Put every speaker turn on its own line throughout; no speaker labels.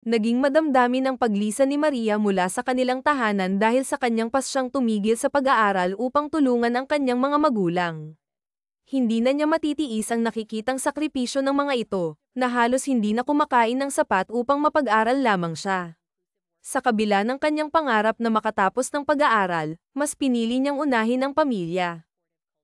Naging madamdamin ang paglisan ni Maria mula sa kanilang tahanan dahil sa kanyang pasyang tumigil sa pag-aaral upang tulungan ang kanyang mga magulang. Hindi na niya matitiis ang nakikitang sakripisyo ng mga ito, na halos hindi na kumakain ng sapat upang mapag-aral lamang siya. Sa kabila ng kanyang pangarap na makatapos ng pag-aaral, mas pinili niyang unahin ang pamilya.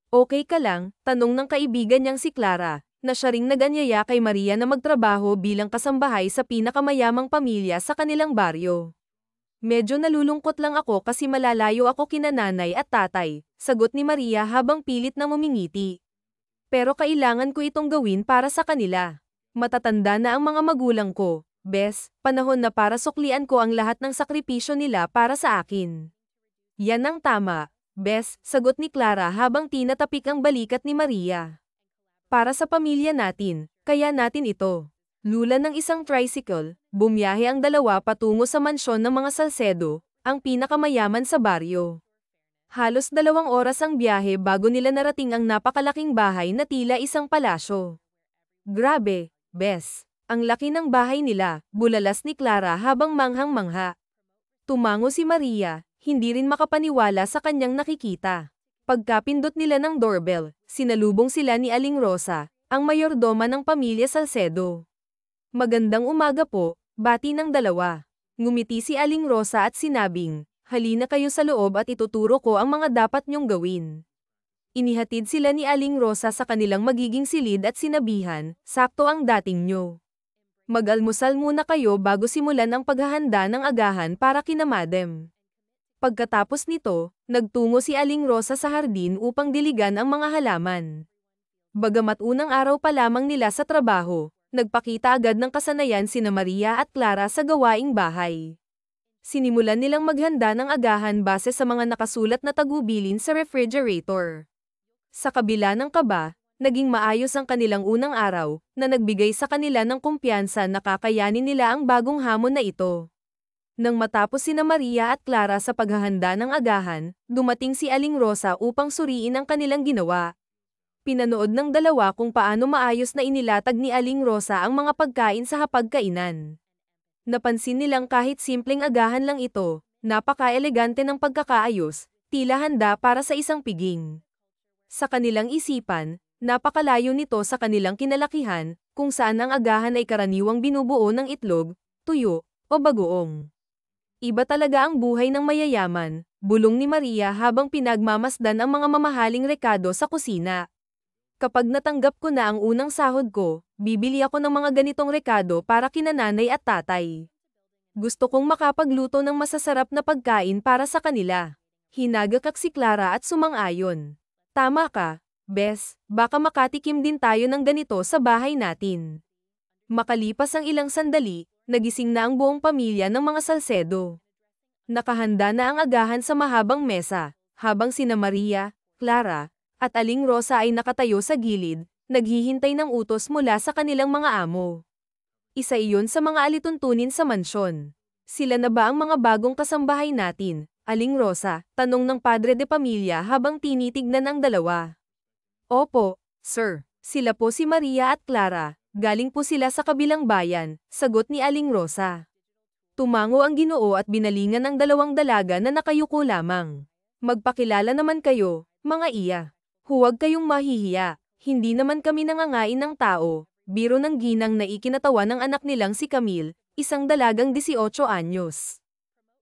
Okay ka lang, tanong ng kaibigan niyang si Clara, na siya ring nag-anyaya kay Maria na magtrabaho bilang kasambahay sa pinakamayamang pamilya sa kanilang baryo. Medyo nalulungkot lang ako kasi malalayo ako kina nanay at tatay, sagot ni Maria habang pilit na ngumingiti. Pero kailangan ko itong gawin para sa kanila. Matatanda na ang mga magulang ko, Bes, panahon na para suklian ko ang lahat ng sakripisyo nila para sa akin. Yan ang tama, Bes, sagot ni Clara habang tinatapik ang balikat ni Maria. Para sa pamilya natin, kaya natin ito. Lula ng isang tricycle, bumiyahe ang dalawa patungo sa mansyon ng mga Salcedo, ang pinakamayaman sa baryo. Halos 2 oras ang biyahe bago nila narating ang napakalaking bahay na tila isang palasyo. Grabe, Bes. Ang laki ng bahay nila, bulalas ni Clara habang manghang-mangha. Tumango si Maria, hindi rin makapaniwala sa kanyang nakikita. Pagkapindot nila ng doorbell, sinalubong sila ni Aling Rosa, ang mayordoma ng pamilya Salcedo. Magandang umaga po, bati ng dalawa. Ngumiti si Aling Rosa at sinabing, halina kayo sa loob at ituturo ko ang mga dapat niyong gawin. Inihatid sila ni Aling Rosa sa kanilang magiging silid at sinabihan, sakto ang dating nyo. Mag-almusal muna kayo bago simulan ang paghahanda ng agahan para kina Madam. Pagkatapos nito, nagtungo si Aling Rosa sa hardin upang diligan ang mga halaman. Bagamat unang araw pa lamang nila sa trabaho, nagpakita agad ng kasanayan sina Maria at Clara sa gawaing bahay. Sinimulan nilang maghanda ng agahan base sa mga nakasulat na tagubilin sa refrigerator. Sa kabila ng kaba, naging maayos ang kanilang unang araw, na nagbigay sa kanila ng kumpiyansa na kakayanin nila ang bagong hamon na ito. Nang matapos sina Maria at Clara sa paghahanda ng agahan, dumating si Aling Rosa upang suriin ang kanilang ginawa. Pinanood ng dalawa kung paano maayos na inilatag ni Aling Rosa ang mga pagkain sa hapagkainan. Napansin nilang kahit simpleng agahan lang ito, napaka-elegante ng pagkakaayos, tila handa para sa isang piging. Sa kanilang isipan, napakalayo nito sa kanilang kinalakihan, kung saan ang agahan ay karaniwang binubuo ng itlog, tuyo, o bagoong. Iba talaga ang buhay ng mayayaman, bulong ni Maria habang pinagmamasdan ang mga mamahaling rekado sa kusina. Kapag natanggap ko na ang unang sahod ko, bibili ako ng mga ganitong rekado para kina nanay at tatay. Gusto kong makapagluto ng masasarap na pagkain para sa kanila. Hinagakak si Clara at sumang-ayon. Tama ka, Bes, baka makatikim din tayo ng ganito sa bahay natin. Makalipas ang ilang sandali, nagising na ang buong pamilya ng mga Salcedo. Nakahanda na ang agahan sa mahabang mesa, habang sina Maria, Clara, at Aling Rosa ay nakatayo sa gilid, naghihintay ng utos mula sa kanilang mga amo. Isa iyon sa mga alituntunin sa mansyon. Sila na ba ang mga bagong kasambahay natin, Aling Rosa? Tanong ng padre de pamilya habang tinitignan ang dalawa. Opo, sir. Sila po si Maria at Clara. Galing po sila sa kabilang bayan, sagot ni Aling Rosa. Tumango ang Ginoo at binalingan ng dalawang dalaga na nakayuko lamang. Magpakilala naman kayo, mga iya. Huwag kayong mahihiya, hindi naman kami nangangain ng tao, biro ng ginang na ikinatawa ng anak nilang si Camille, isang dalagang 18 anyos.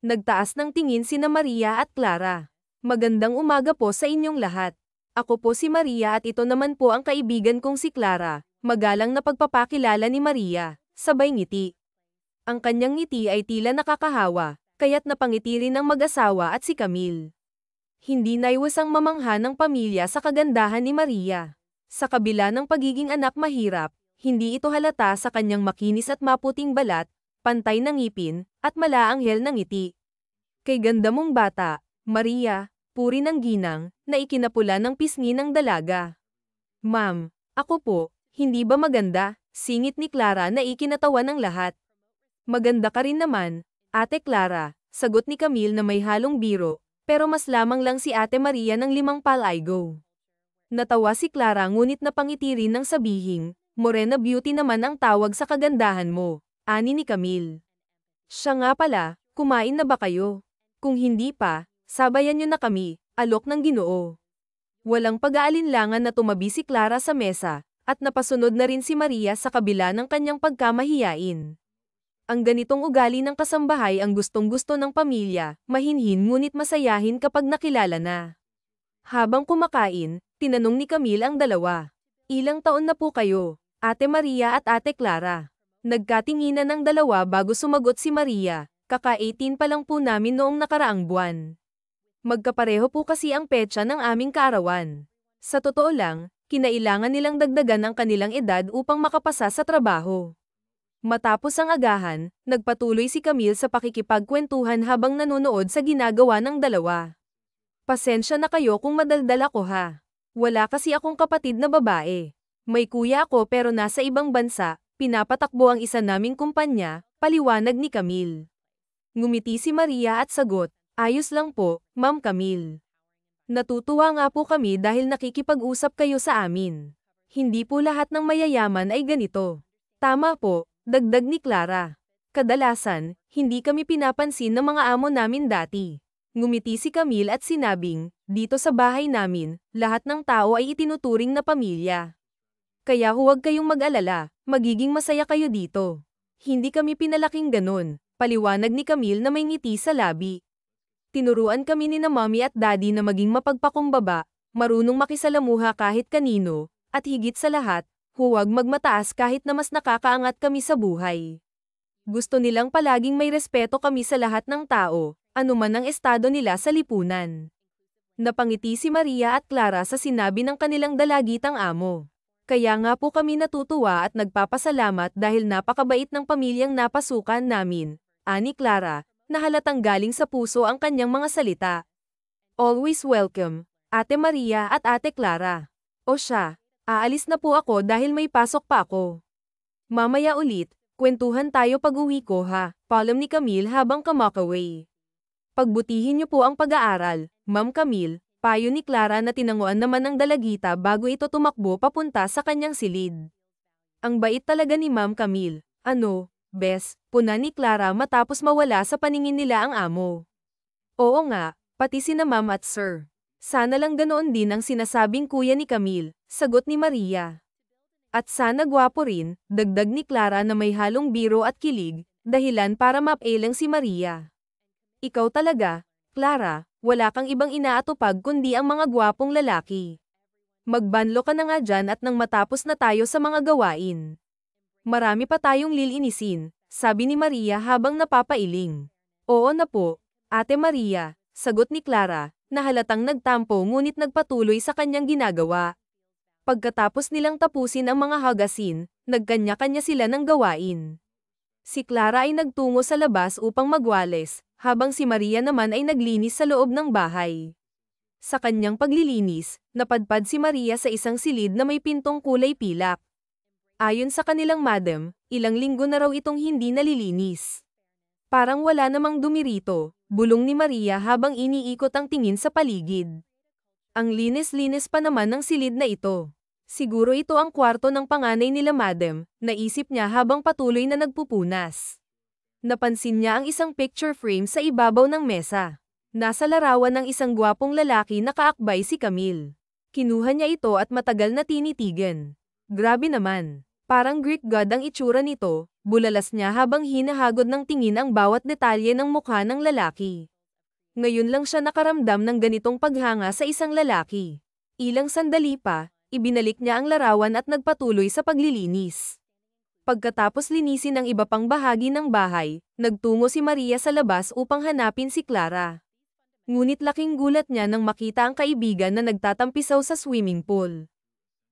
Nagtaas ng tingin sina Maria at Clara. Magandang umaga po sa inyong lahat. Ako po si Maria at ito naman po ang kaibigan kong si Clara. Magalang na pagpapakilala ni Maria, sabay ngiti. Ang kanyang ngiti ay tila nakakahawa, kaya't napangiti rin ng mag-asawa at si Camille. Hindi naiwasang mamangha ng pamilya sa kagandahan ni Maria. Sa kabila ng pagiging anak mahirap, hindi ito halata sa kanyang makinis at maputing balat, pantay ng ngipin, at malaanghel ng ngiti. Kay ganda mong bata, Maria, puri ng ginang, na ikinapula ng pisngi ng dalaga. Ma'am, ako po. Hindi ba maganda? Singit ni Clara na ikinatawa ng lahat. Maganda ka rin naman, Ate Clara, sagot ni Camille na may halong biro, pero mas lamang lang si Ate Maria ng 5 palaigo. Natawa si Clara ngunit napangiti rin ng sabihing, Morena Beauty naman ang tawag sa kagandahan mo, ani ni Camille. Siya nga pala, kumain na ba kayo? Kung hindi pa, sabayan niyo na kami, alok ng Ginoo. Walang pag-aalinlangan na tumabi si Clara sa mesa, at napasunod na rin si Maria sa kabila ng kanyang pagkamahiyain. Ang ganitong ugali ng kasambahay ang gustong-gusto ng pamilya, mahinhin ngunit masayahin kapag nakilala na. Habang kumakain, tinanong ni Camille ang dalawa. Ilang taon na po kayo, Ate Maria at Ate Clara? Nagkatinginan ng dalawa bago sumagot si Maria, kaka-18 pa lang po namin noong nakaraang buwan. Magkapareho po kasi ang petsa ng aming kaarawan. Sa totoo lang, kinailangan nilang dagdagan ang kanilang edad upang makapasa sa trabaho. Matapos ang agahan, nagpatuloy si Camille sa pakikipagkwentuhan habang nanonood sa ginagawa ng dalawa. Pasensya na kayo kung madaldal ako ha. Wala kasi akong kapatid na babae. May kuya ako pero nasa ibang bansa, pinapatakbo ang isa naming kumpanya, paliwanag ni Camille. Ngumiti si Maria at sagot, ayos lang po, Ma'am Camille. Natutuwa nga po kami dahil nakikipag-usap kayo sa amin. Hindi po lahat ng mayayaman ay ganito. Tama po, dagdag ni Clara. Kadalasan, hindi kami pinapansin ng mga amo namin dati. Ngumiti si Camille at sinabing, dito sa bahay namin, lahat ng tao ay itinuturing na pamilya. Kaya huwag kayong mag-alala, magiging masaya kayo dito. Hindi kami pinalaking ganun, paliwanag ni Camille na may ngiti sa labi. Tinuruan kami ni na mommy at daddy na maging mapagpakumbaba, marunong makisalamuha kahit kanino, at higit sa lahat, huwag magmataas kahit na mas nakakaangat kami sa buhay. Gusto nilang palaging may respeto kami sa lahat ng tao, anuman ang estado nila sa lipunan. Napangiti si Maria at Clara sa sinabi ng kanilang dalagitang amo. Kaya nga po kami natutuwa at nagpapasalamat dahil napakabait ng pamilyang napasukan namin, ani Clara, na halatang galing sa puso ang kanyang mga salita. Always welcome, Ate Maria at Ate Clara. O siya, aalis na po ako dahil may pasok pa ako. Mamaya ulit, kwentuhan tayo pag-uwi ko ha, paalam ni Camille habang kamakaway. Pagbutihin niyo po ang pag-aaral, Ma'am Camille, payo ni Clara na tinanguan naman ng dalagita bago ito tumakbo papunta sa kanyang silid. Ang bait talaga ni Ma'am Camille, ano, bes, puna ni Clara matapos mawala sa paningin nila ang amo. Oo nga, pati sina Ma'am at Sir. Sana lang ganoon din ang sinasabing kuya ni Camille, sagot ni Maria. At sana gwapo rin, dagdag ni Clara na may halong biro at kilig, dahilan para mapailang si Maria. Ikaw talaga, Clara, wala kang ibang inaatupag kundi ang mga gwapong lalaki. Magbanlo ka na nga dyan at nang matapos na tayo sa mga gawain. Marami pa tayong lilinisin, sabi ni Maria habang napapailing. Oo na po, Ate Maria, sagot ni Clara, na halatang nagtampo ngunit nagpatuloy sa kanyang ginagawa. Pagkatapos nilang tapusin ang mga hagasin, nagkanya-kanya sila ng gawain. Si Clara ay nagtungo sa labas upang magwales, habang si Maria naman ay naglinis sa loob ng bahay. Sa kanyang paglilinis, napadpad si Maria sa isang silid na may pintong kulay pilak. Ayon sa kanilang madam, ilang linggo na raw itong hindi nalilinis. Parang wala namang dumi rito, bulong ni Maria habang iniikot ang tingin sa paligid. Ang linis-linis pa naman ng silid na ito. Siguro ito ang kwarto ng panganay nila madam, naisip niya habang patuloy na nagpupunas. Napansin niya ang isang picture frame sa ibabaw ng mesa. Nasa larawan ng isang gwapong lalaki na kaakbay si Camille. Kinuha niya ito at matagal na tinitigan. Grabe naman. Parang Greek god ang itsura nito, bulalas niya habang hinahagod ng tingin ang bawat detalye ng mukha ng lalaki. Ngayon lang siya nakaramdam ng ganitong paghanga sa isang lalaki. Ilang sandali pa, ibinalik niya ang larawan at nagpatuloy sa paglilinis. Pagkatapos linisin ang iba pang bahagi ng bahay, nagtungo si Maria sa labas upang hanapin si Clara. Ngunit laking gulat niya nang makita ang kaibigan na nagtatampisaw sa swimming pool.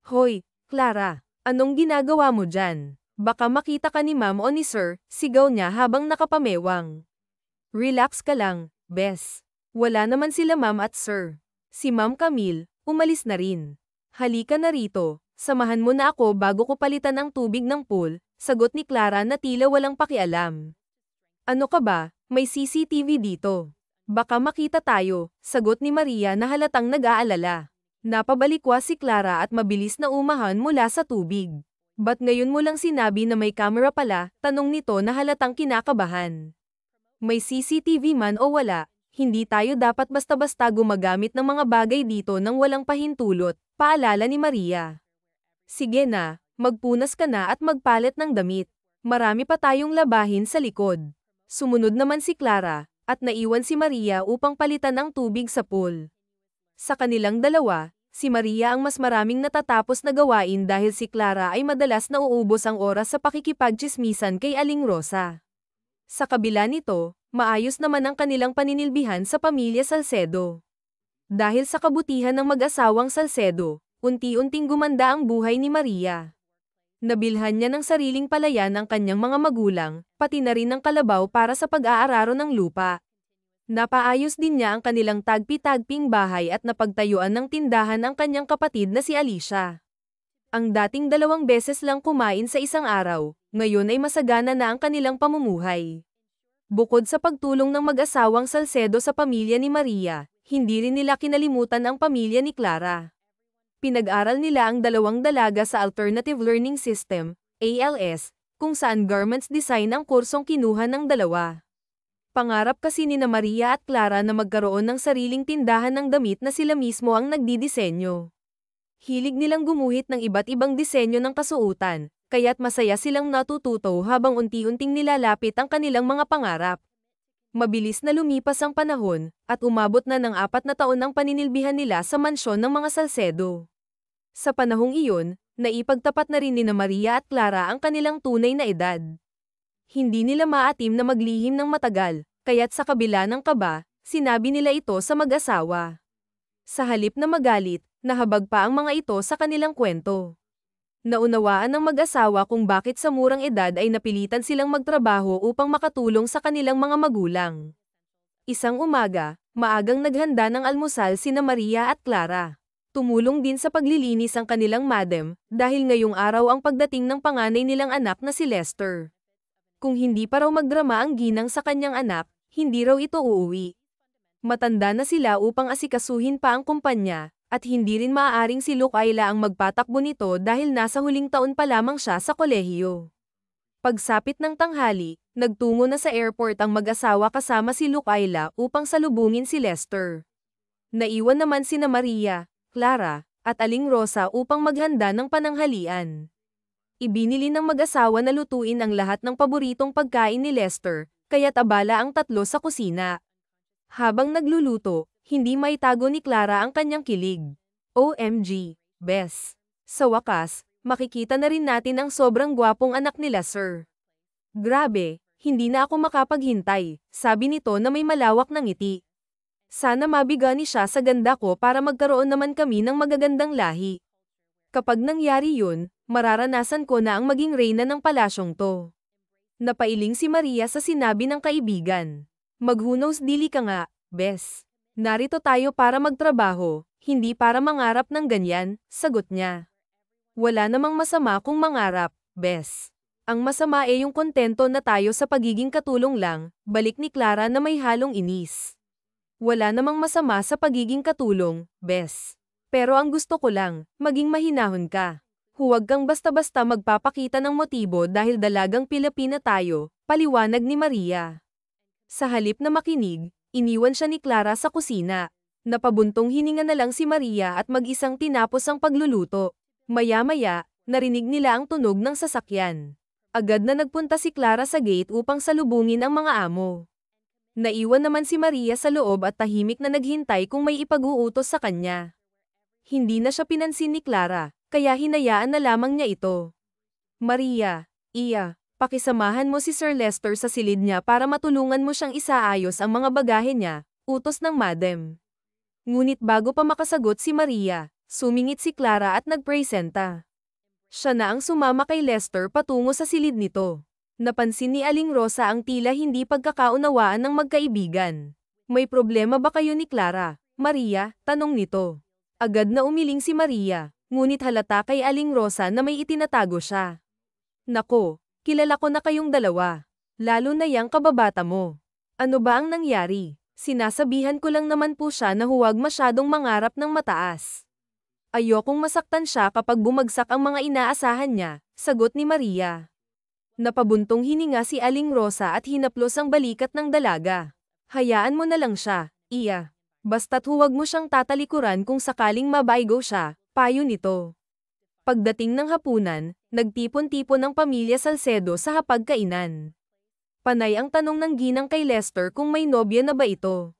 Hoy, Clara, anong ginagawa mo dyan? Baka makita ka ni Ma'am o ni Sir, sigaw niya habang nakapamewang. Relax ka lang, Bes. Wala naman sila Ma'am at Sir. Si Ma'am Camille, umalis na rin. Halika na rito, samahan mo na ako bago ko palitan ang tubig ng pool, sagot ni Clara na tila walang pakialam. Ano ka ba, may CCTV dito. Baka makita tayo, sagot ni Maria na halatang nag-aalala. Napabalikwa si Clara at mabilis na umahan mula sa tubig. Ba't ngayon mo lang sinabi na may camera pala, tanong nito na halatang kinakabahan. May CCTV man o wala, hindi tayo dapat basta-basta gumagamit ng mga bagay dito nang walang pahintulot, paalala ni Maria. Sige na, magpunas ka na at magpalit ng damit. Marami pa tayong labahin sa likod. Sumunod naman si Clara, at naiwan si Maria upang palitan ang tubig sa pool. Sa kanilang dalawa, si Maria ang mas maraming natatapos na gawain dahil si Clara ay madalas nauubos ang oras sa pakikipagtsismisan kay Aling Rosa. Sa kabila nito, maayos naman ang kanilang paninilbihan sa pamilya Salcedo. Dahil sa kabutihan ng mag-asawang Salcedo, unti-unting gumanda ang buhay ni Maria. Nabilhan niya ng sariling palayan ang kanyang mga magulang, pati na rin ng kalabaw para sa pag-aararo ng lupa. Napaayos din niya ang kanilang tagpi-tagping bahay at napagtayuan ng tindahan ang kanyang kapatid na si Alicia. Ang dating 2 beses lang kumain sa isang araw, ngayon ay masagana na ang kanilang pamumuhay. Bukod sa pagtulong ng mag-asawang Salcedo sa pamilya ni Maria, hindi rin nila kinalimutan ang pamilya ni Clara. Pinag-aral nila ang 2 dalaga sa Alternative Learning System, ALS, kung saan Garments Design ang kursong kinuha ng dalawa. Pangarap kasi ni Maria at Clara na magkaroon ng sariling tindahan ng damit na sila mismo ang nagdidisenyo. Hilig nilang gumuhit ng iba't ibang disenyo ng kasuotan, kaya't masaya silang natututo habang unti-unting nilalapit ang kanilang mga pangarap. Mabilis na lumipas ang panahon, at umabot na ng 4 na taon ang paninilbihan nila sa mansyon ng mga Salcedo. Sa panahong iyon, naipagtapat na rin ni Maria at Clara ang kanilang tunay na edad. Hindi nila maatim na maglihim ng matagal, kaya't sa kabila ng kaba, sinabi nila ito sa mag-asawa. Sa halip na magalit, nahabag pa ang mga ito sa kanilang kwento. Naunawaan ng mag-asawa kung bakit sa murang edad ay napilitan silang magtrabaho upang makatulong sa kanilang mga magulang. Isang umaga, maagang naghanda ng almusal sina Maria at Clara. Tumulong din sa paglilinis ang kanilang madam, dahil ngayong araw ang pagdating ng panganay nilang anak na si Lester. Kung hindi pa raw magdrama ang ginang sa kanyang anak, hindi raw ito uuwi. Matanda na sila upang asikasuhin pa ang kumpanya, at hindi rin maaaring si Lucayla ang magpatakbo nito dahil nasa huling taon pa lamang siya sa kolehiyo. Pagsapit ng tanghali, nagtungo na sa airport ang mag-asawa kasama si Lucayla upang salubungin si Lester. Naiwan naman sina Maria, Clara, at Aling Rosa upang maghanda ng pananghalian. Ibinili ng mag-asawa na lutuin ang lahat ng paboritong pagkain ni Lester, kaya't abala ang tatlo sa kusina. Habang nagluluto, hindi maitago ni Clara ang kanyang kilig. OMG, Bes. Sa wakas, makikita na rin natin ang sobrang gwapong anak nila sir. Grabe, hindi na ako makapaghintay, sabi nito na may malawak na ngiti. Sana mabigani siya sa ganda ko para magkaroon naman kami ng magagandang lahi. Kapag nangyari yun, mararanasan ko na ang maging reyna ng palasyong to. Napailing si Maria sa sinabi ng kaibigan. Maghunos dili ka nga, Bes. Narito tayo para magtrabaho, hindi para mangarap ng ganyan, sagot niya. Wala namang masama kung mangarap, Bes. Ang masama ay yung kontento na tayo sa pagiging katulong lang, balik ni Clara na may halong inis. Wala namang masama sa pagiging katulong, Bes. Pero ang gusto ko lang, maging mahinahon ka. Huwag kang basta-basta magpapakita ng motibo dahil dalagang Pilipina tayo, paliwanag ni Maria. Sa halip na makinig, iniwan siya ni Clara sa kusina. Napabuntong hininga na lang si Maria at mag-isang tinapos ang pagluluto. Maya-maya, narinig nila ang tunog ng sasakyan. Agad na nagpunta si Clara sa gate upang salubungin ang mga amo. Naiwan naman si Maria sa loob at tahimik na naghintay kung may ipag-uutos sa kanya. Hindi na siya pinansin ni Clara, kaya hinayaan na lamang niya ito. Maria, pakisamahan mo si Sir Lester sa silid niya para matulungan mo siyang isaayos ang mga bagahe niya, utos ng madam. Ngunit bago pa makasagot si Maria, sumingit si Clara at nagpresenta. Siya na ang sumama kay Lester patungo sa silid nito. Napansin ni Aling Rosa ang tila hindi pagkakaunawaan ng magkaibigan. May problema ba kayo ni Clara, Maria? Tanong nito. Agad na umiling si Maria, ngunit halata kay Aling Rosa na may itinatago siya. Nako, kilala ko na kayong dalawa. Lalo na yang kababata mo. Ano ba ang nangyari? Sinasabihan ko lang naman po siya na huwag masyadong mangarap ng mataas. Ayokong masaktan siya kapag bumagsak ang mga inaasahan niya, sagot ni Maria. Napabuntong hininga si Aling Rosa at hinaplos ang balikat ng dalaga. Hayaan mo na lang siya, iya. Basta't huwag mo siyang tatalikuran kung sakaling mabaigo siya, payo nito. Pagdating ng hapunan, nagtipon-tipon ang pamilya Salcedo sa hapagkainan. Panay ang tanong ng ginang kay Lester kung may nobya na ba ito.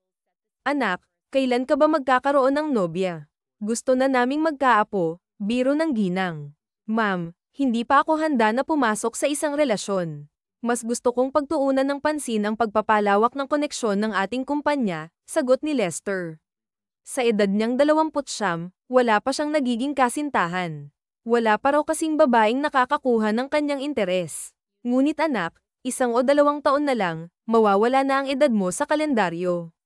Anak, kailan ka ba magkakaroon ng nobya? Gusto na naming magkaapo, biro ng ginang. Ma'am, hindi pa ako handa na pumasok sa isang relasyon. Mas gusto kong pagtuunan ng pansin ang pagpapalawak ng koneksyon ng ating kumpanya, sagot ni Lester. Sa edad niyang 29, wala pa siyang nagiging kasintahan. Wala pa raw kasing babaeng nakakakuha ng kanyang interes. Ngunit anak, 1 o 2 taon na lang, mawawala na ang edad mo sa kalendaryo.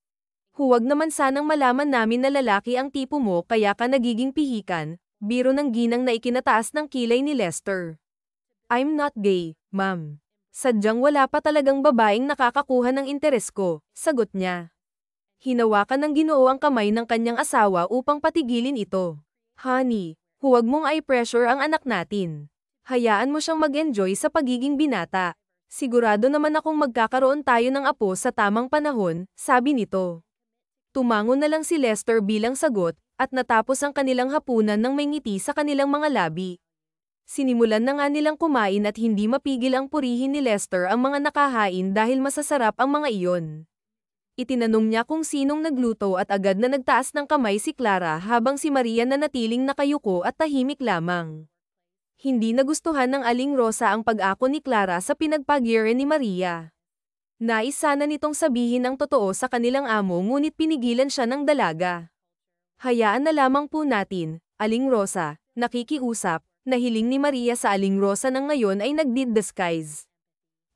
Huwag naman sanang malaman namin na lalaki ang tipo mo kaya ka nagiging pihikan, biro ng ginang na ikinataas ng kilay ni Lester. I'm not gay, ma'am. Sadyang wala pa talagang babaeng nakakakuha ng interes ko, sagot niya. Hinawakan ng Ginoo ang kamay ng kanyang asawa upang patigilin ito. Honey, huwag mong i-pressure ang anak natin. Hayaan mo siyang mag-enjoy sa pagiging binata. Sigurado naman akong magkakaroon tayo ng apo sa tamang panahon, sabi nito. Tumango na lang si Lester bilang sagot, at natapos ang kanilang hapunan ng may ngiti sa kanilang mga labi. Sinimulan na nga nilang kumain at hindi mapigil ang purihin ni Lester ang mga nakahain dahil masasarap ang mga iyon. Itinanong niya kung sinong nagluto at agad na nagtaas ng kamay si Clara habang si Maria nanatiling nakayuko at tahimik lamang. Hindi nagustuhan ng Aling Rosa ang pag-ako ni Clara sa pinagpagyere ni Maria. Nais sana nitong sabihin ang totoo sa kanilang amo ngunit pinigilan siya ng dalaga. Hayaan na lamang po natin, Aling Rosa, nakikiusap, na hiling ni Maria sa Aling Rosa ng ngayon ay nagdi-disguise.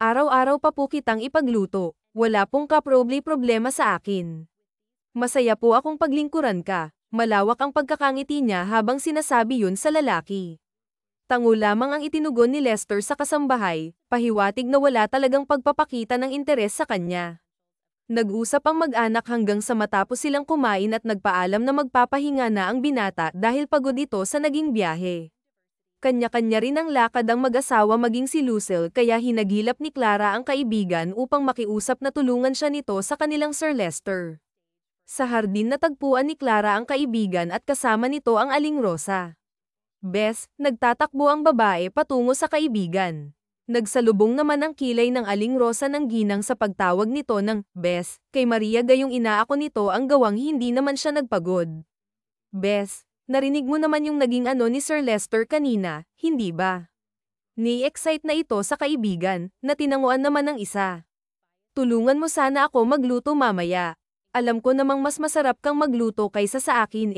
Araw-araw pa po kitang ipagluto, wala pong kaproblema sa akin. Masaya po akong paglingkuran ka, malawak ang pagkakangiti niya habang sinasabi yun sa lalaki. Tango lamang ang itinugon ni Lester sa kasambahay, pahiwatig na wala talagang pagpapakita ng interes sa kanya. Nag-usap ang mag-anak hanggang sa matapos silang kumain at nagpaalam na magpapahinga na ang binata dahil pagod ito sa naging biyahe. Kanya-kanya rin ang lakad ang mag-asawa maging si Lucille kaya hinagilap ni Clara ang kaibigan upang makiusap na tulungan siya nito sa kanilang Sir Lester. Sa hardin natagpuan ni Clara ang kaibigan at kasama nito ang Aling Rosa. Bes, nagtatakbo ang babae patungo sa kaibigan. Nagsalubong naman ang kilay ng Aling Rosa ng ginang sa pagtawag nito ng Bes, kay Maria gayong inaako nito ang gawang hindi naman siya nagpagod. Bes, narinig mo naman yung naging ano ni Sir Lester kanina, hindi ba? Ni-excite na ito sa kaibigan, na tinanguan naman ng isa. Tulungan mo sana ako magluto mamaya. Alam ko namang mas masarap kang magluto kaysa sa akin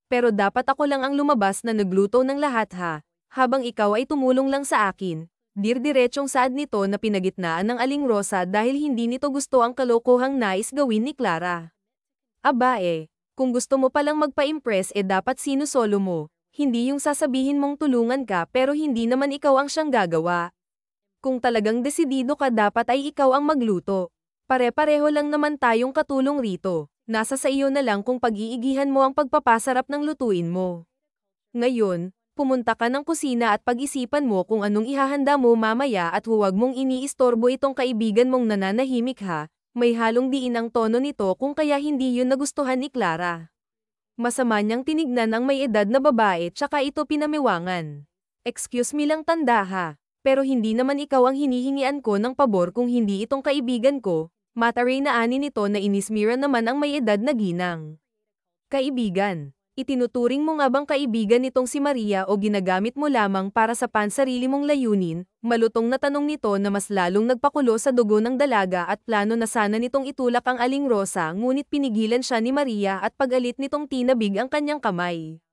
pero dapat ako lang ang lumabas na nagluto ng lahat ha, habang ikaw ay tumulong lang sa akin. Dirdiretsong saad nito na pinagitnaan ng Aling Rosa dahil hindi nito gusto ang kalokohang nais gawin ni Clara. Aba kung gusto mo palang magpa-impress dapat sinusolo mo, hindi yung sasabihin mong tulungan ka pero hindi naman ikaw ang siyang gagawa. Kung talagang desidido ka dapat ay ikaw ang magluto. Pare-pareho lang naman tayong katulong rito, nasa sa iyo na lang kung pag-iigihan mo ang pagpapasarap ng lutuin mo. Ngayon, pumunta ka ng kusina at pag-isipan mo kung anong ihahanda mo mamaya at huwag mong iniistorbo itong kaibigan mong nananahimik ha, may halong diin ang tono nito kung kaya hindi yun nagustuhan ni Clara. Masama niyang tinignan ang may edad na babae tsaka ito pinamiwangan. Excuse me lang tanda ha, pero hindi naman ikaw ang hinihingian ko ng pabor kung hindi itong kaibigan ko, mataray na ani nito na inismira naman ang may edad na ginang. Kaibigan. Itinuturing mo nga bang kaibigan nitong si Maria o ginagamit mo lamang para sa pansarili mong layunin? Malutong na tanong nito na mas lalong nagpakulo sa dugo ng dalaga at plano na sana nitong itulak ang Aling Rosa ngunit pinigilan siya ni Maria at pag-alit nitong tinabig ang kanyang kamay.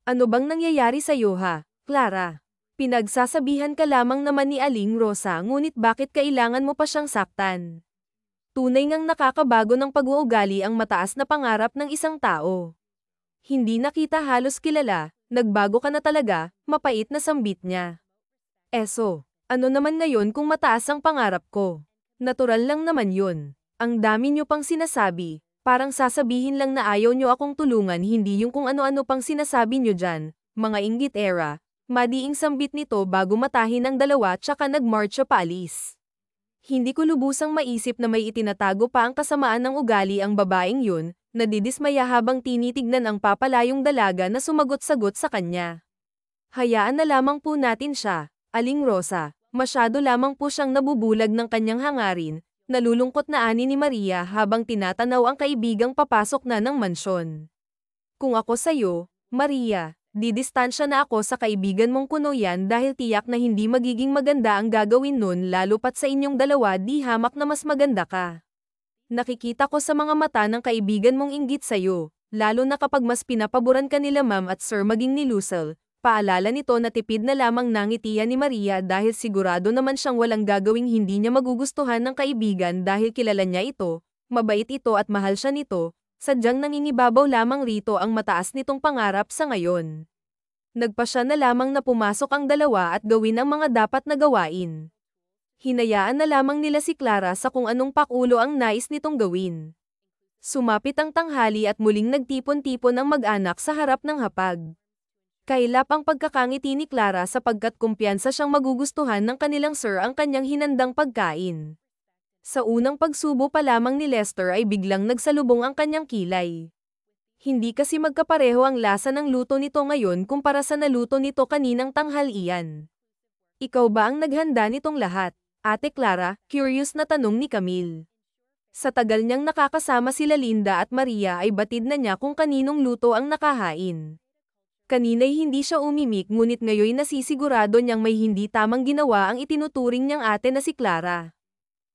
Ano bang nangyayari sa iyo ha, Clara? Pinagsasabihan ka lamang naman ni Aling Rosa ngunit bakit kailangan mo pa siyang saktan? Tunay ngang nakakabago ng pag-uugali ang mataas na pangarap ng isang tao. Hindi nakita halos kilala, nagbago ka na talaga, mapait na sambit niya. Eso, ano naman ngayon kung mataas ang pangarap ko? Natural lang naman yun. Ang dami niyo pang sinasabi, parang sasabihin lang na ayaw niyo akong tulungan hindi yung kung ano-ano pang sinasabi niyo dyan, mga inggit era. Madiing sambit nito bago matahin ang dalawa tsaka nagmarcha paalis. Hindi ko lubusang maisip na may itinatago pa ang kasamaan ng ugali ang babaeng yun, nadidismaya habang tinitignan ang papalayong dalaga na sumagot-sagot sa kanya. Hayaan na lamang po natin siya, Aling Rosa. Masyado lamang po siyang nabubulag ng kanyang hangarin, nalulungkot na ani ni Maria habang tinatanaw ang kaibigang papasok na ng mansyon. Kung ako sa'yo, Maria, didistansya na ako sa kaibigan mong kuno yan dahil tiyak na hindi magiging maganda ang gagawin nun lalo pat sa inyong dalawa di hamak na mas maganda ka. Nakikita ko sa mga mata ng kaibigan mong inggit sa'yo, lalo na kapag mas pinapaboran ka nila ma'am at sir maging ni Lucille. Paalala nito na tipid na lamang nangitian ni Maria dahil sigurado naman siyang walang gagawing hindi niya magugustuhan ng kaibigan dahil kilala niya ito, mabait ito at mahal siya nito, sadyang nangingibabaw lamang rito ang mataas nitong pangarap sa ngayon. Nagpasya na lamang na pumasok ang dalawa at gawin ang mga dapat na gawain. Hinayaan na lamang nila si Clara sa kung anong pakulo ang nais nitong gawin. Sumapit ang tanghali at muling nagtipon-tipon ang mag-anak sa harap ng hapag. Kailap ang pagkakangiti ni Clara sapagkat kumpiyansa siyang magugustuhan ng kanilang sir ang kanyang hinandang pagkain. Sa unang pagsubo pa lamang ni Lester ay biglang nagsalubong ang kanyang kilay. Hindi kasi magkapareho ang lasa ng luto nito ngayon kumpara sa naluto nito kaninang tanghalian. Ikaw ba ang naghanda nitong lahat, Ate Clara? Curious na tanong ni Camille. Sa tagal niyang nakakasama sila Linda at Maria ay batid na niya kung kaninong luto ang nakahain. Kanina'y hindi siya umimik ngunit ngayon nasisigurado niyang may hindi tamang ginawa ang itinuturing niyang ate na si Clara.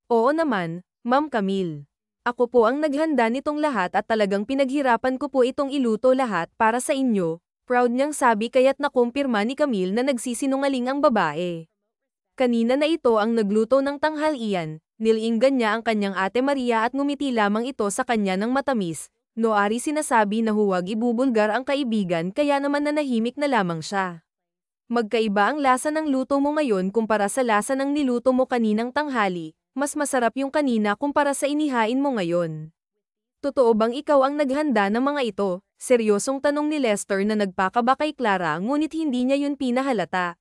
Oo naman, Ma'am Camille. Ako po ang naghanda nitong lahat at talagang pinaghirapan ko po itong iluto lahat para sa inyo, proud niyang sabi kaya't nakumpirma ni Camille na nagsisinungaling ang babae. Kanina na ito ang nagluto ng tanghalian, nilinggan niya ang kanyang ate Maria at ngumiti lamang ito sa kanya ng matamis. Noari sinasabi na huwag ibubulgar ang kaibigan kaya naman nanahimik na lamang siya. Magkaiba ang lasa ng luto mo ngayon kumpara sa lasa ng niluto mo kaninang tanghali, mas masarap yung kanina kumpara sa inihain mo ngayon. Totoo bang ikaw ang naghanda ng mga ito? Seryosong tanong ni Lester na nagpakaba kay Clara ngunit hindi niya yun pinahalata.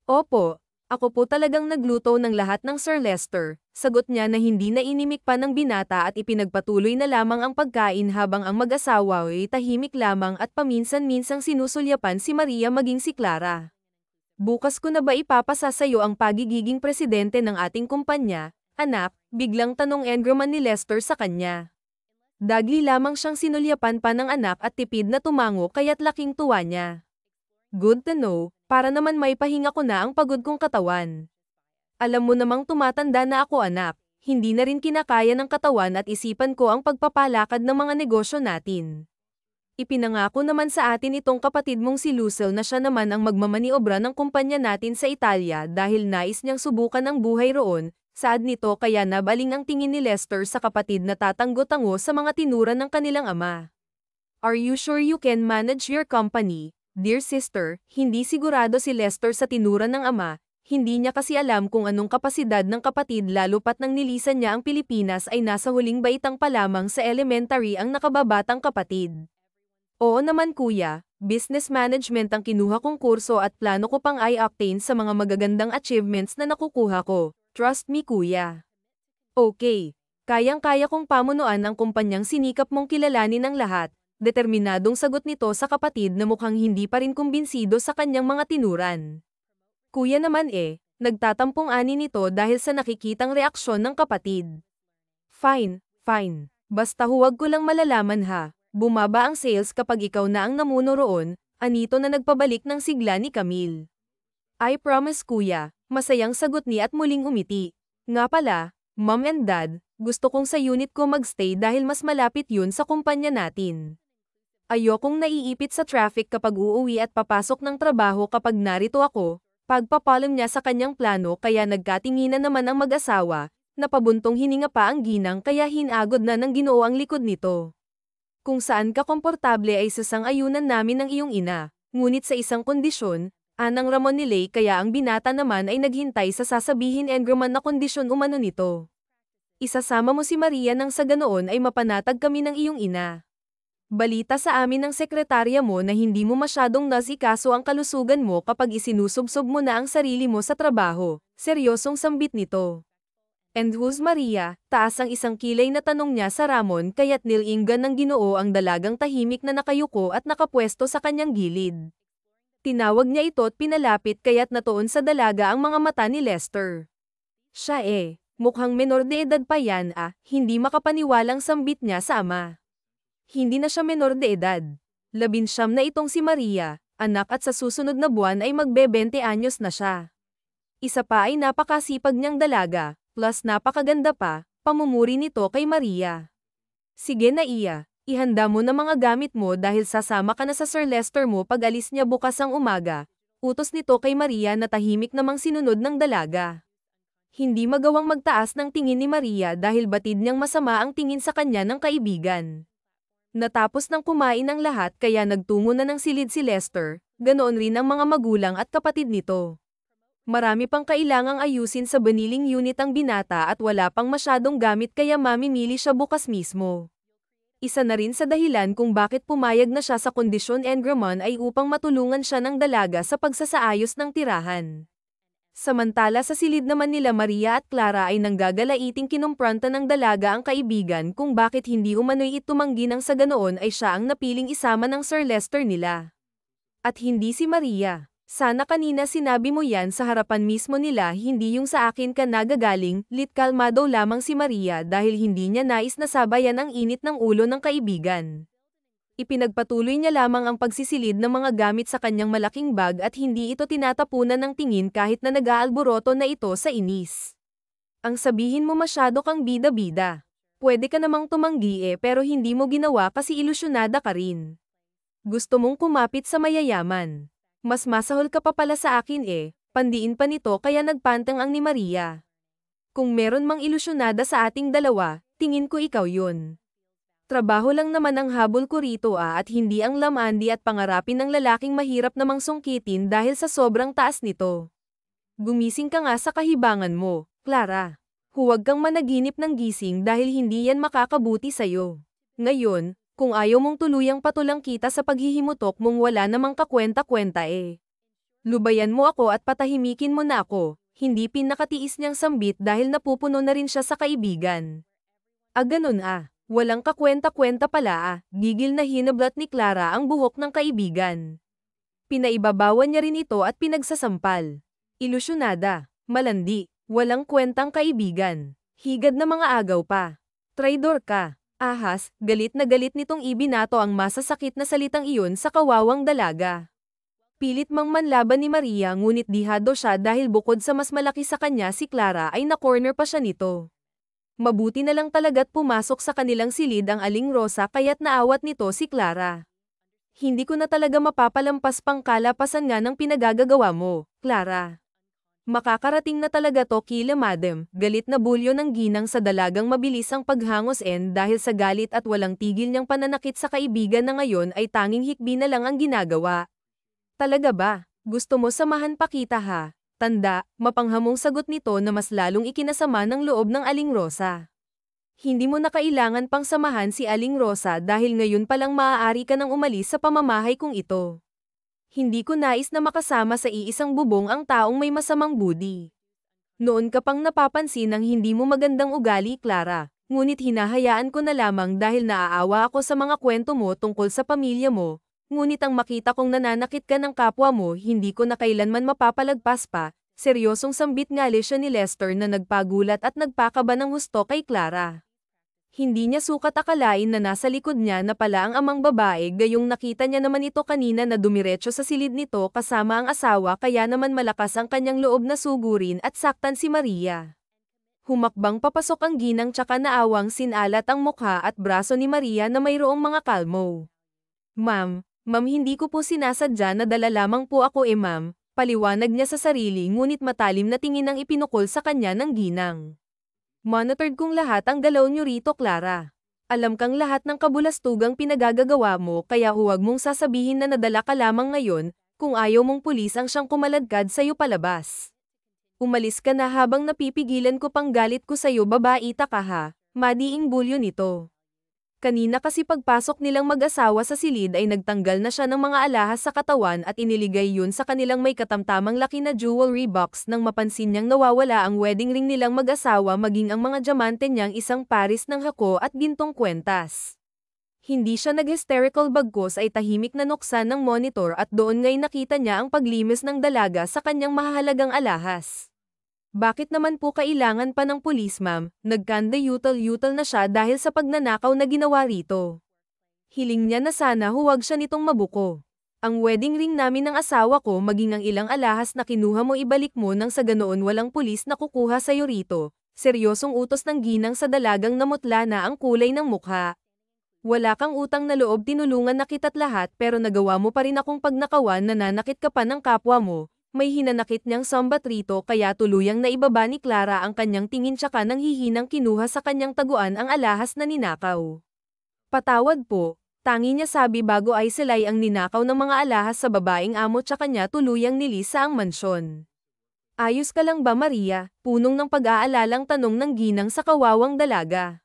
Opo, ako po talagang nagluto ng lahat ng Sir Lester. Sagot niya na hindi na inimik pa ng binata at ipinagpatuloy na lamang ang pagkain habang ang mag-asawa ay tahimik lamang at paminsan-minsang sinusulyapan si Maria maging si Clara. Bukas ko na ba ipapasa sa'yo ang pagiging presidente ng ating kumpanya, anak? Biglang tanong Engroman ni Lester sa kanya. Dagli lamang siyang sinulyapan pa ng anak at tipid na tumango kaya't laking tuwa niya. Good to know, para naman may pahinga ko na ang pagod kong katawan. Alam mo namang tumatanda na ako anak, hindi na rin kinakaya ng katawan at isipan ko ang pagpapalakad ng mga negosyo natin. Ipinangako naman sa atin itong kapatid mong si Lucille na siya naman ang magmamaniobra ng kumpanya natin sa Italia dahil nais niyang subukan ang buhay roon, saad nito kaya nabaling ang tingin ni Lester sa kapatid na tatanggo-tango sa mga tinura ng kanilang ama. Are you sure you can manage your company, dear sister? Hindi sigurado si Lester sa tinura ng ama. Hindi niya kasi alam kung anong kapasidad ng kapatid lalo pat nang nilisan niya ang Pilipinas ay nasa huling baitang pa lamang sa elementary ang nakababatang kapatid. Oo naman kuya, business management ang kinuha kong kurso at plano ko pang i-obtain sa mga magagandang achievements na nakukuha ko. Trust me kuya. Okay, kayang-kaya kong pamunuan ang kumpanyang sinikap mong kilalanin ng lahat. Determinadong sagot nito sa kapatid na mukhang hindi pa rin kumbinsido sa kanyang mga tinuran. Kuya naman nagtatampong ani nito dahil sa nakikitang reaksyon ng kapatid. Fine, fine. Basta huwag ko lang malalaman ha. Bumaba ang sales kapag ikaw na ang namuno roon, anito na nagpabalik ng sigla ni Camille. I promise kuya, masayang sagot ni at muling umiti. Nga pala, Mom and Dad, gusto kong sa unit ko magstay dahil mas malapit yun sa kumpanya natin. Ayokong naiipit sa traffic kapag uuwi at papasok ng trabaho kapag narito ako. Pagpapalam niya sa kanyang plano kaya nagkatinginan naman ang mag-asawa, napabuntong hininga pa ang ginang kaya hinagod na ng Ginoo ang likod nito. Kung saan ka komportable ay sasang-ayunan namin ng iyong ina, ngunit sa isang kondisyon, anang Ramon ni Lay kaya ang binata naman ay naghintay sa sasabihin Engroman na kondisyon umano nito. Isasama mo si Maria nang sa ganoon ay mapanatag kami ng iyong ina. Balita sa amin ng sekretarya mo na hindi mo masyadong nasikaso ang kalusugan mo kapag isinusubsob mo na ang sarili mo sa trabaho. Seryosong sambit nito. And who's Maria? Taas ang isang kilay na tanong niya sa Ramon kaya't nilinggan ng Ginoo ang dalagang tahimik na nakayuko at nakapwesto sa kanyang gilid. Tinawag niya ito at pinalapit kaya't natuon sa dalaga ang mga mata ni Lester. Siya mukhang menor de edad pa yan hindi makapaniwalang sambit niya sa ama. Hindi na siya menor de edad. 19 na itong si Maria, anak at sa susunod na buwan ay magbe-20 anyos na siya. Isa pa ay napakasipag niyang dalaga. Plus napakaganda pa, pamumuri nito kay Maria. Sige na ihanda mo na mga gamit mo dahil sasama ka na sa Sir Lester mo pag alis niya bukas ang umaga. Utos nito kay Maria na tahimik namang sinunod ng dalaga. Hindi magawang magtaas ng tingin ni Maria dahil batid niyang masama ang tingin sa kanya ng kaibigan. Natapos ng kumain ang lahat kaya nagtungo na ng silid si Lester, ganoon rin ang mga magulang at kapatid nito. Marami pang kailangang ayusin sa baniling unit ang binata at wala pang masyadong gamit kaya mamimili siya bukas mismo. Isa na rin sa dahilan kung bakit pumayag na siya sa kondisyon Engraman ay upang matulungan siya ng dalaga sa pagsasaayos ng tirahan. Samantala sa silid naman nila Maria at Clara ay nanggagalaiting kinumpranta ng dalaga ang kaibigan kung bakit hindi umano'y itumanggi ng sa ganoon ay siya ang napiling isama ng Sir Lester nila. At hindi si Maria. Sana kanina sinabi mo yan sa harapan mismo nila hindi yung sa akin ka nagagaling, kalmado lamang si Maria dahil hindi niya nais na sabayan ang init ng ulo ng kaibigan. Ipinagpatuloy niya lamang ang pagsisilid ng mga gamit sa kanyang malaking bag at hindi ito tinatapunan ng tingin kahit na nag-aalboroto na ito sa inis. Ang sabihin mo masyado kang bida-bida. Pwede ka namang tumanggi pero hindi mo ginawa kasi ilusyonada ka rin. Gusto mong kumapit sa mayayaman. Mas masahol ka pa pala sa akin pandiin pa nito kaya nagpantang ang ni Maria. Kung meron mang ilusyonada sa ating dalawa, tingin ko ikaw yun. Trabaho lang naman ang habol ko rito at hindi ang lamandi at pangarapin ng lalaking mahirap namang sungkitin dahil sa sobrang taas nito. Gumising ka nga sa kahibangan mo, Clara. Huwag kang managinip ng gising dahil hindi yan makakabuti sa'yo. Ngayon, kung ayaw mong tuluyang patulang kita sa paghihimutok mong wala namang kakwenta-kwenta lubayan mo ako at patahimikin mo na ako, hindi pinakatiis niyang sambit dahil napupuno na rin siya sa kaibigan. Ganun walang kakwenta-kwenta pala gigil na hinablat ni Clara ang buhok ng kaibigan. Pinaibabawan niya rin ito at pinagsasampal. Ilusyonada, malandi, walang kwentang kaibigan, higad na mga agaw pa. Traidor ka. Ahas, galit na galit nitong ibinato ang masasakit na salitang iyon sa kawawang dalaga. Pilit mang manlaban ni Maria ngunit dihado siya dahil bukod sa mas malaki sa kanya si Clara ay na-corner pa siya nito. Mabuti na lang talaga't pumasok sa kanilang silid ang Aling Rosa kaya't naawat nito si Clara. Hindi ko na talaga mapapalampas pang kalapasan nga ng pinagagagawa mo, Clara. Makakarating na talaga to kila madam, galit na bulyo ng ginang sa dalagang mabilis ang paghangos dahil sa galit at walang tigil niyang pananakit sa kaibigan na ngayon ay tanging hikbi na lang ang ginagawa. Talaga ba? Gusto mo samahan pa kita Tanda, mapanghamong sagot nito na mas lalong ikinasama ng loob ng Aling Rosa. Hindi mo na kailangan pang samahan si Aling Rosa dahil ngayon palang maaari ka nang umalis sa pamamahay kong ito. Hindi ko nais na makasama sa iisang bubong ang taong may masamang budi. Noon ka pang napapansin ang hindi mo magandang ugali, Clara, ngunit hinahayaan ko na lamang dahil naaawa ako sa mga kwento mo tungkol sa pamilya mo, ngunit ang makita kong nananakit ka ng kapwa mo hindi ko na kailanman mapapalagpas pa. Seryosong sambit nga siya ni Lester na nagpagulat at nagpakaba ng husto kay Clara. Hindi niya sukat akalain na nasa likod niya na pala ang amang babae gayong nakita niya naman ito kanina na dumiretso sa silid nito kasama ang asawa kaya naman malakas ang kanyang loob na sugurin at saktan si Maria. Humakbang papasok ang ginang tsaka naawang sinalat ang mukha at braso ni Maria na mayroong mga kalmo. Ma'am, hindi ko po sinasadya na dala lamang po ako ma'am, paliwanag niya sa sarili ngunit matalim na tingin ang ipinukol sa kanya ng ginang. Monitored kong lahat ang galaw niyo rito, Clara. Alam kang lahat ng kabulastugang pinagagagawa mo kaya huwag mong sasabihin na nadala ka lamang ngayon, kung ayaw mong pulis ang siyang kumaladkad sa'yo palabas. Umalis ka na habang napipigilan ko pang galit ko sa'yo babaita ka madiing bulyo nito. Kanina kasi pagpasok nilang mag-asawa sa silid ay nagtanggal na siya ng mga alahas sa katawan at iniligay yun sa kanilang may katamtamang laki na jewelry box nang mapansin niyang nawawala ang wedding ring nilang mag-asawa maging ang mga diamante niyang isang paris ng hako at gintong kwentas. Hindi siya nag-hysterical bagkus ay tahimik na nuksan ng monitor at doon nga'y nakita niya ang paglimis ng dalaga sa kanyang mahahalagang alahas. Bakit naman po kailangan pa ng pulis ma'am? Nagkanda-yutal-yutal na siya dahil sa pagnanakaw na ginawa rito. Hiling niya na sana huwag siya nitong mabuko. Ang wedding ring namin ng asawa ko maging ang ilang alahas na kinuha mo ibalik mo nang sa ganoon walang pulis na kukuha sa'yo rito. Seryosong utos ng ginang sa dalagang namutla na ang kulay ng mukha. Wala kang utang na loob, tinulungan na kita't lahat pero nagawa mo pa rin akong pagnakawan, nananakit ka pa ng kapwa mo. May hinanakit niyang sambat rito kaya tuluyang naibaba ni Clara ang kanyang tingin tsaka nang hihinang kinuha sa kanyang taguan ang alahas na ninakaw. Patawad po, tangi niya sabi bago ay silay ang ninakaw ng mga alahas sa babaeng amo tsaka niya tuluyang nilis sa ang mansyon. Ayos ka lang ba Maria? Punong ng pag-aalalang tanong ng ginang sa kawawang dalaga.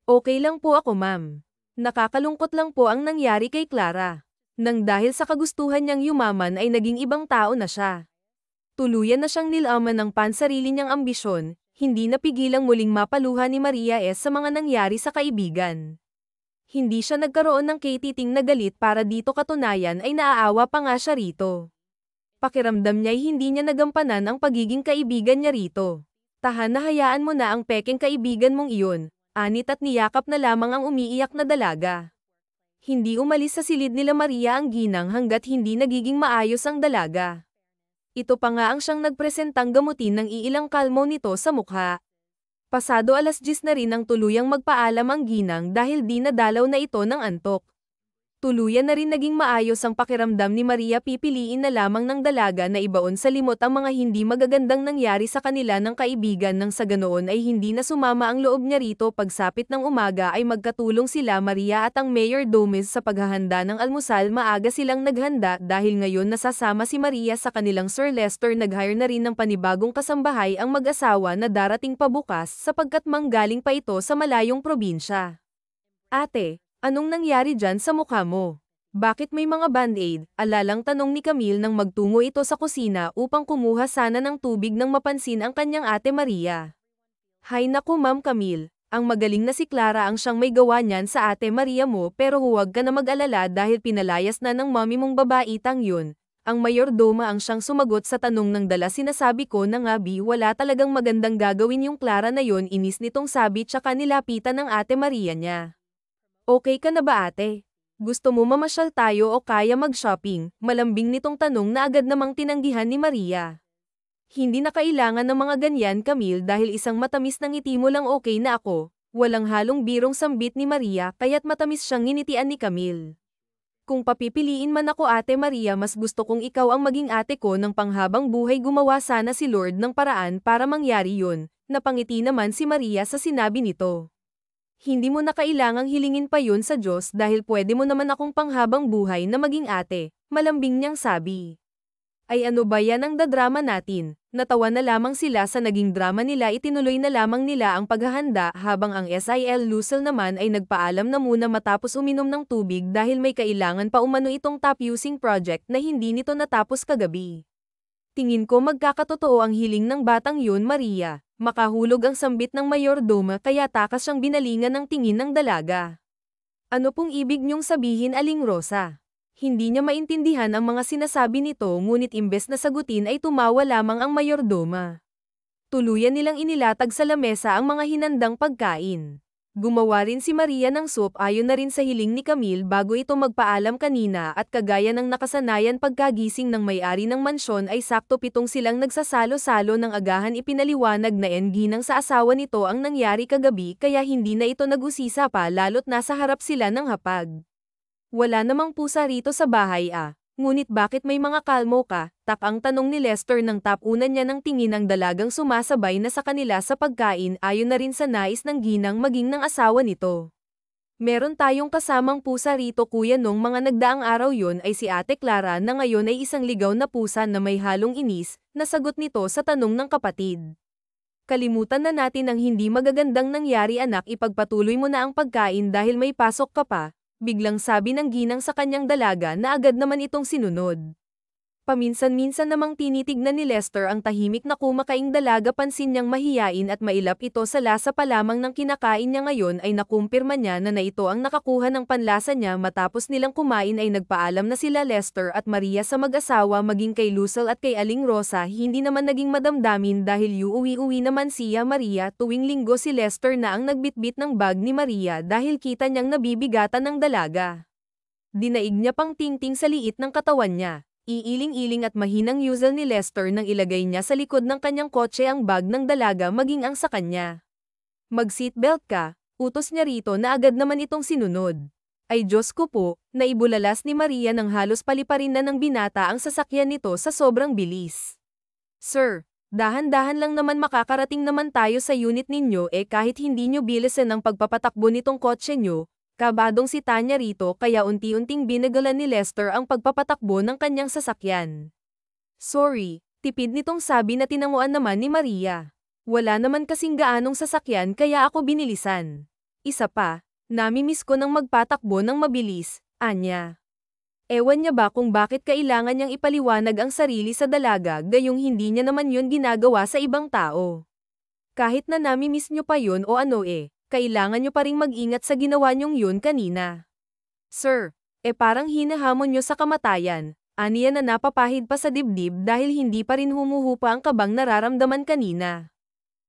Okay lang po ako ma'am. Nakakalungkot lang po ang nangyari kay Clara. Nang dahil sa kagustuhan niyang yumaman ay naging ibang tao na siya. Tuluyan na siyang nilaman ng pansarili niyang ambisyon, hindi napigilang muling mapaluha ni Maria sa mga nangyari sa kaibigan. Hindi siya nagkaroon ng katiting na galit para dito, katunayan ay naaawa pa nga siya rito. Pakiramdam niya'y hindi niya nagampanan ang pagiging kaibigan niya rito. Tahan na, hayaan mo na ang pekeng kaibigan mong iyon, anit at niyakap na lamang ang umiiyak na dalaga. Hindi umalis sa silid nila Maria ang ginang hanggat hindi nagiging maayos ang dalaga. Ito pa nga ang siyang nagpresentang gamutin ng iilang kalmo nito sa mukha. Pasado 10:00 na rin ang tuluyang magpaalam ang ginang dahil di nadalaw na ito ng antok. Tuluyan na rin naging maayos ang pakiramdam ni Maria, pipiliin na lamang ng dalaga na ibaon sa limot ang mga hindi magagandang nangyari sa kanila ng kaibigan nang sa ganoon ay hindi na sumama ang loob niya rito. Pagsapit ng umaga ay magkatulong sila Maria at ang Mayor Gomez sa paghahanda ng almusal. Maaga silang naghanda dahil ngayon nasasama si Maria sa kanilang Sir Lester. Nag-hire na rin ng panibagong kasambahay ang mag-asawa na darating pa bukas sapagkat manggaling pa ito sa malayong probinsya. Ate, anong nangyari dyan sa mukha mo? Bakit may mga band-aid? Alalang tanong ni Camille nang magtungo ito sa kusina upang kumuha sana ng tubig nang mapansin ang kanyang ate Maria. Hay naku Ma'am Camille, ang magaling na si Clara ang siyang may gawa niyan sa ate Maria mo, pero huwag ka na mag-alala dahil pinalayas na ng mami mong babaitang yun. Ang mayordoma ang siyang sumagot sa tanong ng dala. Sinasabi ko na nga bi, wala talagang magandang gagawin yung Clara na yun, inis nitong sabi tsaka nilapitan ng ate Maria niya. Okay ka na ba ate? Gusto mo mamasyal tayo o kaya mag-shopping? Malambing nitong tanong na agad namang tinanggihan ni Maria. Hindi na kailangan ng mga ganyan Camille dahil isang matamis na ngiti mo lang okay na ako. Walang halong birong sambit ni Maria kaya't matamis siyang nginitian ni Camille. Kung papipiliin man ako ate Maria, mas gusto kong ikaw ang maging ate ko ng panghabang buhay. Gumawa sana si Lord ng paraan para mangyari yun. Napangiti naman si Maria sa sinabi nito. Hindi mo na kailangang hilingin pa yun sa Diyos dahil pwede mo naman akong panghabang buhay na maging ate, malambing niyang sabi. Ay ano ba yan ang dadrama natin? Natawa na lamang sila sa naging drama nila. Itinuloy na lamang nila ang paghahanda habang ang SIL Lucille naman ay nagpaalam na muna matapos uminom ng tubig dahil may kailangan pa umano itong top-using project na hindi nito natapos kagabi. Tingin ko magkakatotoo ang hiling ng batang yun Maria. Makahulog ang sambit ng mayordoma kaya takas siyang binalingan ng tingin ng dalaga. Ano pong ibig niyong sabihin Aling Rosa? Hindi niya maintindihan ang mga sinasabi nito ngunit imbes na sagutin ay tumawa lamang ang mayordoma. Tuluyan nilang inilatag sa lamesa ang mga hinandang pagkain. Gumawa rin si Maria ng soup ayon na rin sa hiling ni Camille bago ito magpaalam kanina at kagaya ng nakasanayan pagkagising ng may-ari ng mansyon ay sakto 7 silang nagsasalo-salo ng agahan. Ipinaliwanag na ginang sa asawa nito ang nangyari kagabi kaya hindi na ito nag-usisa pa lalo't nasa harap sila ng hapag. Wala namang pusa rito sa bahay ngunit bakit may mga kalmo ka? Ang tanong ni Lester nang tapunan niya ng tingin ang dalagang sumasabay na sa kanila sa pagkain ayon na rin sa nais ng ginang maging ng asawa nito. Meron tayong kasamang pusa rito kuya, nung mga nagdaang araw yon ay si Ate Clara na ngayon ay isang ligaw na pusa na may halong inis, nasagot nito sa tanong ng kapatid. Kalimutan na natin ang hindi magagandang nangyari anak, ipagpatuloy mo na ang pagkain dahil may pasok ka pa, biglang sabi ng ginang sa kanyang dalaga na agad naman itong sinunod. Paminsan-minsan namang tinitignan ni Lester ang tahimik na kumakaing dalaga, pansin niyang mahiyain at mailap ito sa lasa pa lamang ng kinakain niya. Ngayon ay nakumpirma niya na ito ang nakakuha ng panlasa niya. Matapos nilang kumain ay nagpaalam na sila Lester at Maria sa mag-asawa, maging kay Lucille at kay Aling Rosa hindi naman naging madamdamin dahil uuwi-uwi naman siya Maria. Tuwing linggo si Lester na ang nagbitbit ng bag ni Maria dahil kita niyang nabibigatan ng dalaga. Dinaig niya pang tingting sa liit ng katawan niya. Iiling-iling at mahinang usual ni Lester nang ilagay niya sa likod ng kanyang kotse ang bag ng dalaga maging ang sa kanya. Mag-seatbelt ka, utos niya rito na agad naman itong sinunod. Ay Diyos ko po, naibulalas ni Maria nang halos paliparin na ng binata ang sasakyan nito sa sobrang bilis. Sir, dahan-dahan lang naman, makakarating naman tayo sa unit ninyo kahit hindi nyo bilisan ang pagpapatakbo nitong kotse nyo. Kabadong si Tanya rito kaya unti-unting binagalan ni Lester ang pagpapatakbo ng kanyang sasakyan. Sorry, tipid nitong sabi na tinanguan naman ni Maria. Wala naman kasing gaanong sasakyan kaya ako binilisan. Isa pa, namimiss ko nang magpatakbo ng mabilis, anya. Ewan niya ba kung bakit kailangan niyang ipaliwanag ang sarili sa dalaga gayong hindi niya naman yun ginagawa sa ibang tao. Kahit na namimiss niyo pa yun o ano kailangan nyo pa ring mag-ingat sa ginawa nyong yun kanina. Sir, parang hinahamon nyo sa kamatayan, aniya na napapahid pa sa dibdib dahil hindi pa rin humuhupa ang kabang nararamdaman kanina.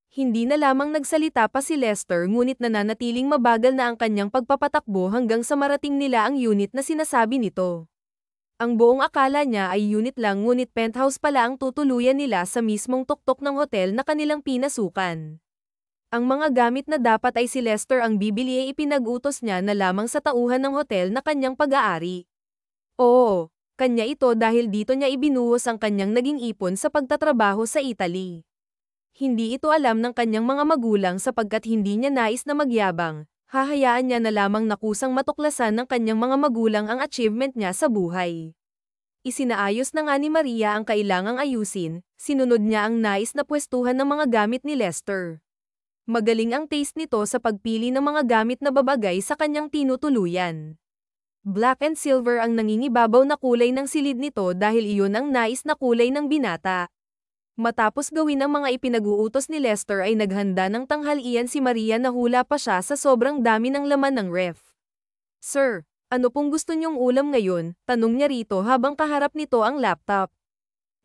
Hindi na lamang nagsalita pa si Lester ngunit nananatiling mabagal na ang kanyang pagpapatakbo hanggang sa marating nila ang unit na sinasabi nito. Ang buong akala niya ay unit lang ngunit penthouse pala ang tutuluyan nila sa mismong tuktok ng hotel na kanilang pinasukan. Ang mga gamit na dapat ay si Lester ang bibili ipinag-utos niya na lamang sa tauhan ng hotel na kanyang pag-aari. Oo, kanya ito dahil dito niya ibinuhos ang kanyang naging ipon sa pagtatrabaho sa Italy. Hindi ito alam ng kanyang mga magulang sapagkat hindi niya nais na magyabang, hahayaan niya na lamang na kusang matuklasan ng kanyang mga magulang ang achievement niya sa buhay. Isinaayos na nga ni Maria ang kailangang ayusin, sinunod niya ang nais na pwestuhan ng mga gamit ni Lester. Magaling ang taste nito sa pagpili ng mga gamit na babagay sa kanyang tinutuluyan. Black and silver ang nangingibabaw na kulay ng silid nito dahil iyon ang nais na kulay ng binata. Matapos gawin ang mga ipinag-uutos ni Lester ay naghanda ng tanghalian si Maria, nahula pa siya sa sobrang dami ng laman ng ref. Sir, ano pong gusto niyong ulam ngayon? Tanong niya rito habang kaharap nito ang laptop.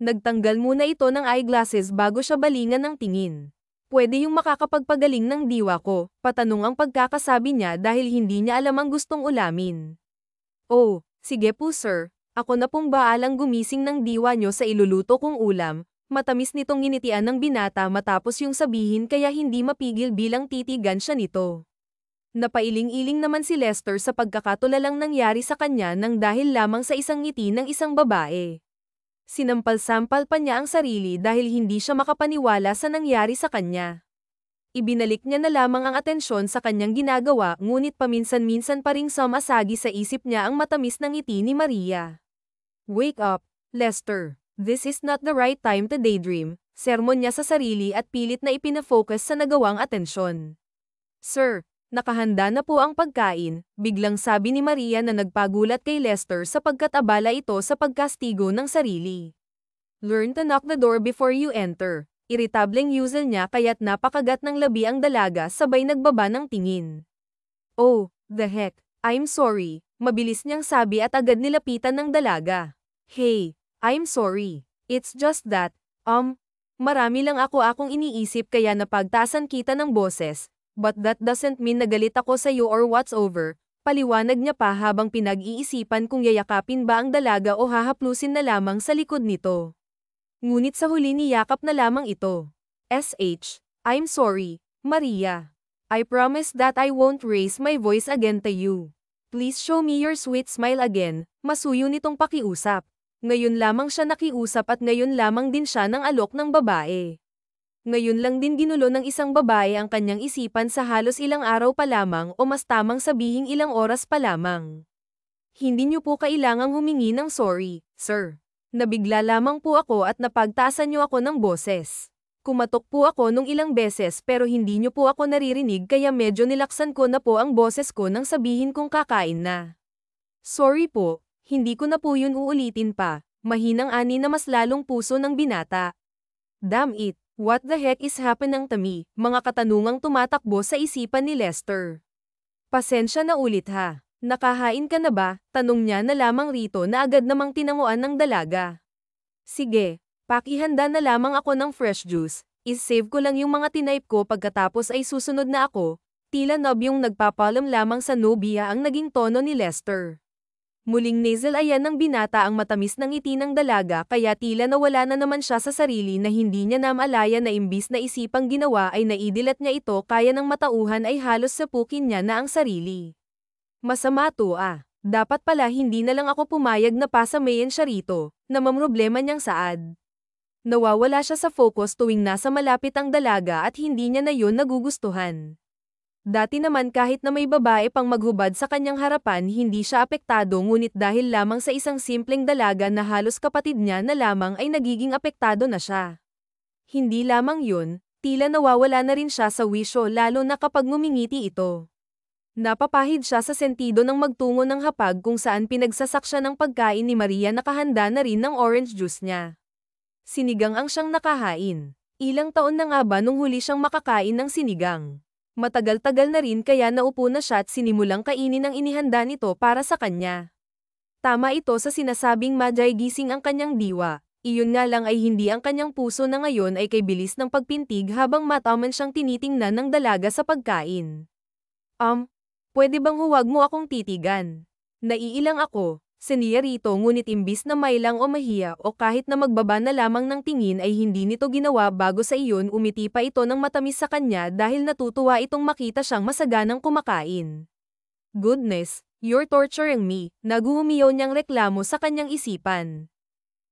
Nagtanggal muna ito ng eyeglasses bago siya balingan ng tingin. Pwede yung makakapagpagaling ng diwa ko, patanong ang pagkakasabi niya dahil hindi niya alam ang gustong ulamin. Oh, sige po sir, ako na pong baalang gumising ng diwa nyo sa iluluto kong ulam. Matamis nitong nginitian ng binata matapos yung sabihin kaya hindi mapigil bilang titigan siya nito. Napailing-iling naman si Lester sa pagkakatulalang nangyari sa kanya nang dahil lamang sa isang ngiti ng isang babae. Sinampal-sampal pa niya ang sarili dahil hindi siya makapaniwala sa nangyari sa kanya. Ibinalik niya na lamang ang atensyon sa kanyang ginagawa ngunit paminsan-minsan pa ring sumasagi sa isip niya ang matamis na ngiti ni Maria. Wake up, Lester. This is not the right time to daydream, sermon niya sa sarili at pilit na ipinafocus sa nagawang atensyon. Sir, nakahanda na po ang pagkain, biglang sabi ni Maria na nagpagulat kay Lester sapagkat abala ito sa pagkastigo ng sarili. Learn to knock the door before you enter. Iritableng usual niya kaya't napakagat ng labi ang dalaga sabay nagbaba ng tingin. Oh, the heck, I'm sorry, mabilis niyang sabi at agad nilapitan ng dalaga. Hey, I'm sorry. It's just that, marami lang akong iniisip kaya napagtaasan kita ng boses. But that doesn't mean nagalit ako sa iyo or what's over, paliwanag niya pa habang pinag-iisipan kung yayakapin ba ang dalaga o hahaplusin na lamang sa likod nito. Ngunit sa huli niyakap na lamang ito. I'm sorry, Maria. I promise that I won't raise my voice again to you. Please show me your sweet smile again, masuyo nitong pakiusap. Ngayon lamang siya nakiusap at ngayon lamang din siya ng alok ng babae. Ngayon lang din ginulo ng isang babae ang kanyang isipan sa halos ilang araw pa lamang o mas tamang sabihing ilang oras pa lamang. Hindi niyo po kailangang humingi ng sorry, sir. Nabigla lamang po ako at napagtaasan niyo ako ng boses. Kumatok po ako nung ilang beses pero hindi niyo po ako naririnig kaya medyo nilaksan ko na po ang boses ko nang sabihin kong kakain na. Sorry po, hindi ko na po yun uulitin pa, mahinang ani na mas lalong puso ng binata. Damn it, what the heck is happening to me? Mga katanungang tumatakbo sa isipan ni Lester. Pasensya na ulit ha. Nakahain ka na ba? Tanong niya na lamang rito na agad namang tinanguan ng dalaga. Sige, pakihanda na lamang ako ng fresh juice. Is-save ko lang yung mga tinype ko pagkatapos ay susunod na ako. Tila nob yung nagpapalam lamang sa nobya ang naging tono ni Lester. Muling nasal ayan ng binata ang matamis ng ngiti ng dalaga kaya tila nawala na naman siya sa sarili na hindi niya namalaya na imbis na isipang ginawa ay naidilat niya ito kaya ng matauhan ay halos sapukin niya na ang sarili. Masama to ah. Dapat pala hindi na lang ako pumayag na pasamayan siya rito, na mamroblema niyang saad. Nawawala siya sa focus tuwing nasa malapit ang dalaga at hindi niya na yun nagugustuhan. Dati naman kahit na may babae pang maghubad sa kanyang harapan hindi siya apektado ngunit dahil lamang sa isang simpleng dalaga na halos kapatid niya na lamang ay nagiging apektado na siya. Hindi lamang yun, tila nawawala na rin siya sa wisyo lalo na kapag ngumingiti ito. Napapahid siya sa sentido ng magtungo ng hapag kung saan pinagsasak siya ng pagkain ni Maria nakahanda na rin ng orange juice niya. Sinigang ang siyang nakahain. Ilang taon na nga ba nung huli siyang makakain ng sinigang? Matagal-tagal na rin kaya naupo na siya at sinimulang kainin ang inihanda nito para sa kanya. Tama ito sa sinasabing madyay gising ang kanyang diwa. Iyon nga lang ay hindi ang kanyang puso na ngayon ay kay bilis ng pagpintig habang mataman siyang tinitingnan ng dalaga sa pagkain. Pwede bang huwag mo akong titigan? Naiilang ako, seniya rito ngunit imbis na mailang o mahiya o kahit na magbaba na lamang ng tingin ay hindi nito ginawa bago sa iyon umiti pa ito ng matamis sa kanya dahil natutuwa itong makita siyang masaganang kumakain. Goodness, you're torturing me, naguhumiyaw niyang reklamo sa kanyang isipan.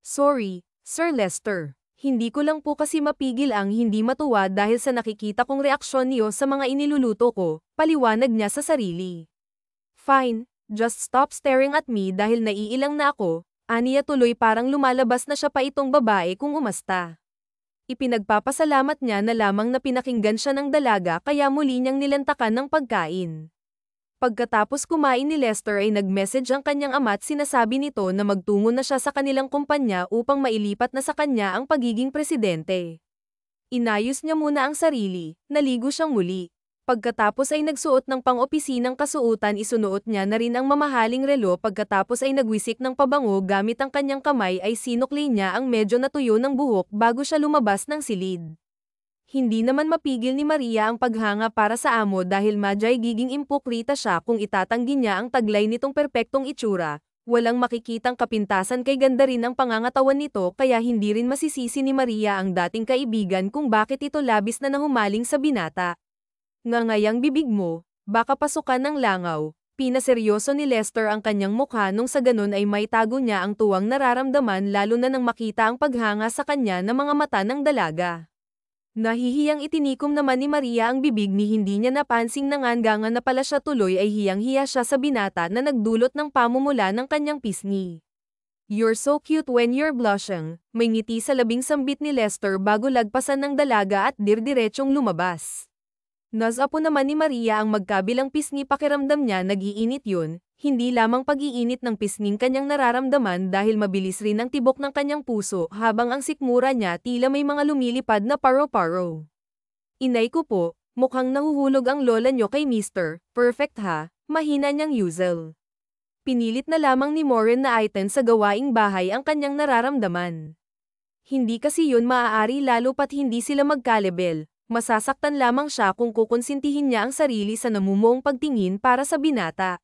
Sorry, Sir Lester. Hindi ko lang po kasi mapigil ang hindi matuwa dahil sa nakikita kong reaksyon niyo sa mga iniluluto ko, paliwanag niya sa sarili. Fine, just stop staring at me dahil naiilang na ako, aniya tuloy parang lumalabas na siya pa itong babae kung umasta. Ipinagpapasalamat niya na lamang na pinakinggan siya ng dalaga kaya muli niyang nilantakan ng pagkain. Pagkatapos kumain ni Lester ay nag-message ang kanyang ama at sinasabi nito na magtungo na siya sa kanilang kumpanya upang mailipat na sa kanya ang pagiging presidente. Inayos niya muna ang sarili, naligo siyang muli. Pagkatapos ay nagsuot ng pang-opisinang kasuotan isunuot niya na rin ang mamahaling relo pagkatapos ay nagwisik ng pabango gamit ang kanyang kamay ay sinukli niya ang medyo natuyo ng buhok bago siya lumabas ng silid. Hindi naman mapigil ni Maria ang paghanga para sa amo dahil madyay giging impokrita siya kung itatanggi niya ang taglay nitong perpektong itsura. Walang makikitang kapintasan kay ganda rin ang pangangatawan nito kaya hindi rin masisisi ni Maria ang dating kaibigan kung bakit ito labis na nahumaling sa binata. Ngangayang bibig mo, baka pasukan ng langaw. Pinaseryoso ni Lester ang kanyang mukha nung sa ganun ay may tago niya ang tuwang nararamdaman lalo na nang makita ang paghanga sa kanya ng mga mata ng dalaga. Nahihiyang itinikom naman ni Maria ang bibig ni hindi niya napansing nangangangan na pala siya tuloy ay hiyang-hiya siya sa binata na nagdulot ng pamumula ng kanyang pisngi. You're so cute when you're blushing, may ngiti sa labing sambit ni Lester bago lagpasan ng dalaga at dirdiretsong lumabas. Nasapo naman ni Maria ang magkabilang pisngi pakiramdam niya nag-iinit yun, hindi lamang pag-iinit ng pisnging kanyang nararamdaman dahil mabilis rin ang tibok ng kanyang puso habang ang sikmura niya tila may mga lumilipad na paro-paro. Inay ko po, mukhang nahuhulog ang lola niyo kay Mr. Perfect ha, mahina niyang yuzel. Pinilit na lamang ni Maureen na item sa gawaing bahay ang kanyang nararamdaman. Hindi kasi yun maaari lalo pat hindi sila magkalebel. Masasaktan lamang siya kung kukonsintihin niya ang sarili sa namumuong pagtingin para sa binata.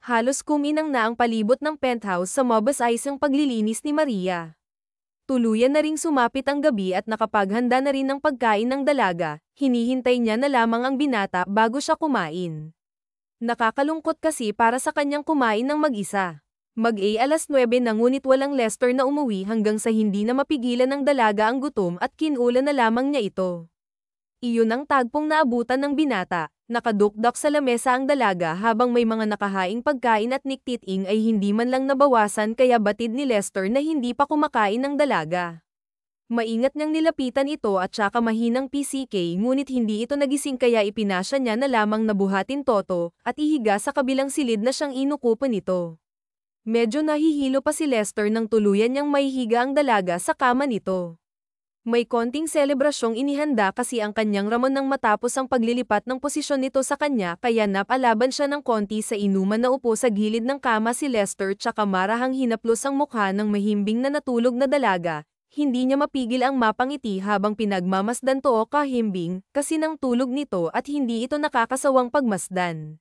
Halos kuminang na ang palibot ng penthouse sa mabas-ayos ang paglilinis ni Maria. Tuluyan na ring sumapit ang gabi at nakapaghanda na rin ng pagkain ng dalaga, hinihintay niya na lamang ang binata bago siya kumain. Nakakalungkot kasi para sa kanyang kumain ng mag-isa. Mag-alas 9 na ngunit walang Lester na umuwi hanggang sa hindi na mapigilan ng dalaga ang gutom at kinulan na lamang niya ito. Iyon ang tagpong naabutan ng binata, nakadukdak sa lamesa ang dalaga habang may mga nakahaing pagkain at niktiting ay hindi man lang nabawasan kaya batid ni Lester na hindi pa kumakain ng dalaga. Maingat niyang nilapitan ito at saka mahinang PCK ngunit hindi ito nagising kaya ipinasya niya na lamang na buhatin Toto at ihiga sa kabilang silid na siyang inukupan nito. Medyo nahihilo pa si Lester nang tuluyan niyang maihiga ang dalaga sa kama nito. May konting selebrasyong inihanda kasi ang kanyang Ramon nang matapos ang paglilipat ng posisyon nito sa kanya kaya napalaban siya ng konti sa inuman na upo sa gilid ng kama si Lester tsaka marahang hinaplos ang mukha ng mahimbing na natulog na dalaga. Hindi niya mapigil ang mapangiti habang pinagmamasdan to o kahimbing kasi ng tulog nito at hindi ito nakakasawang pagmasdan.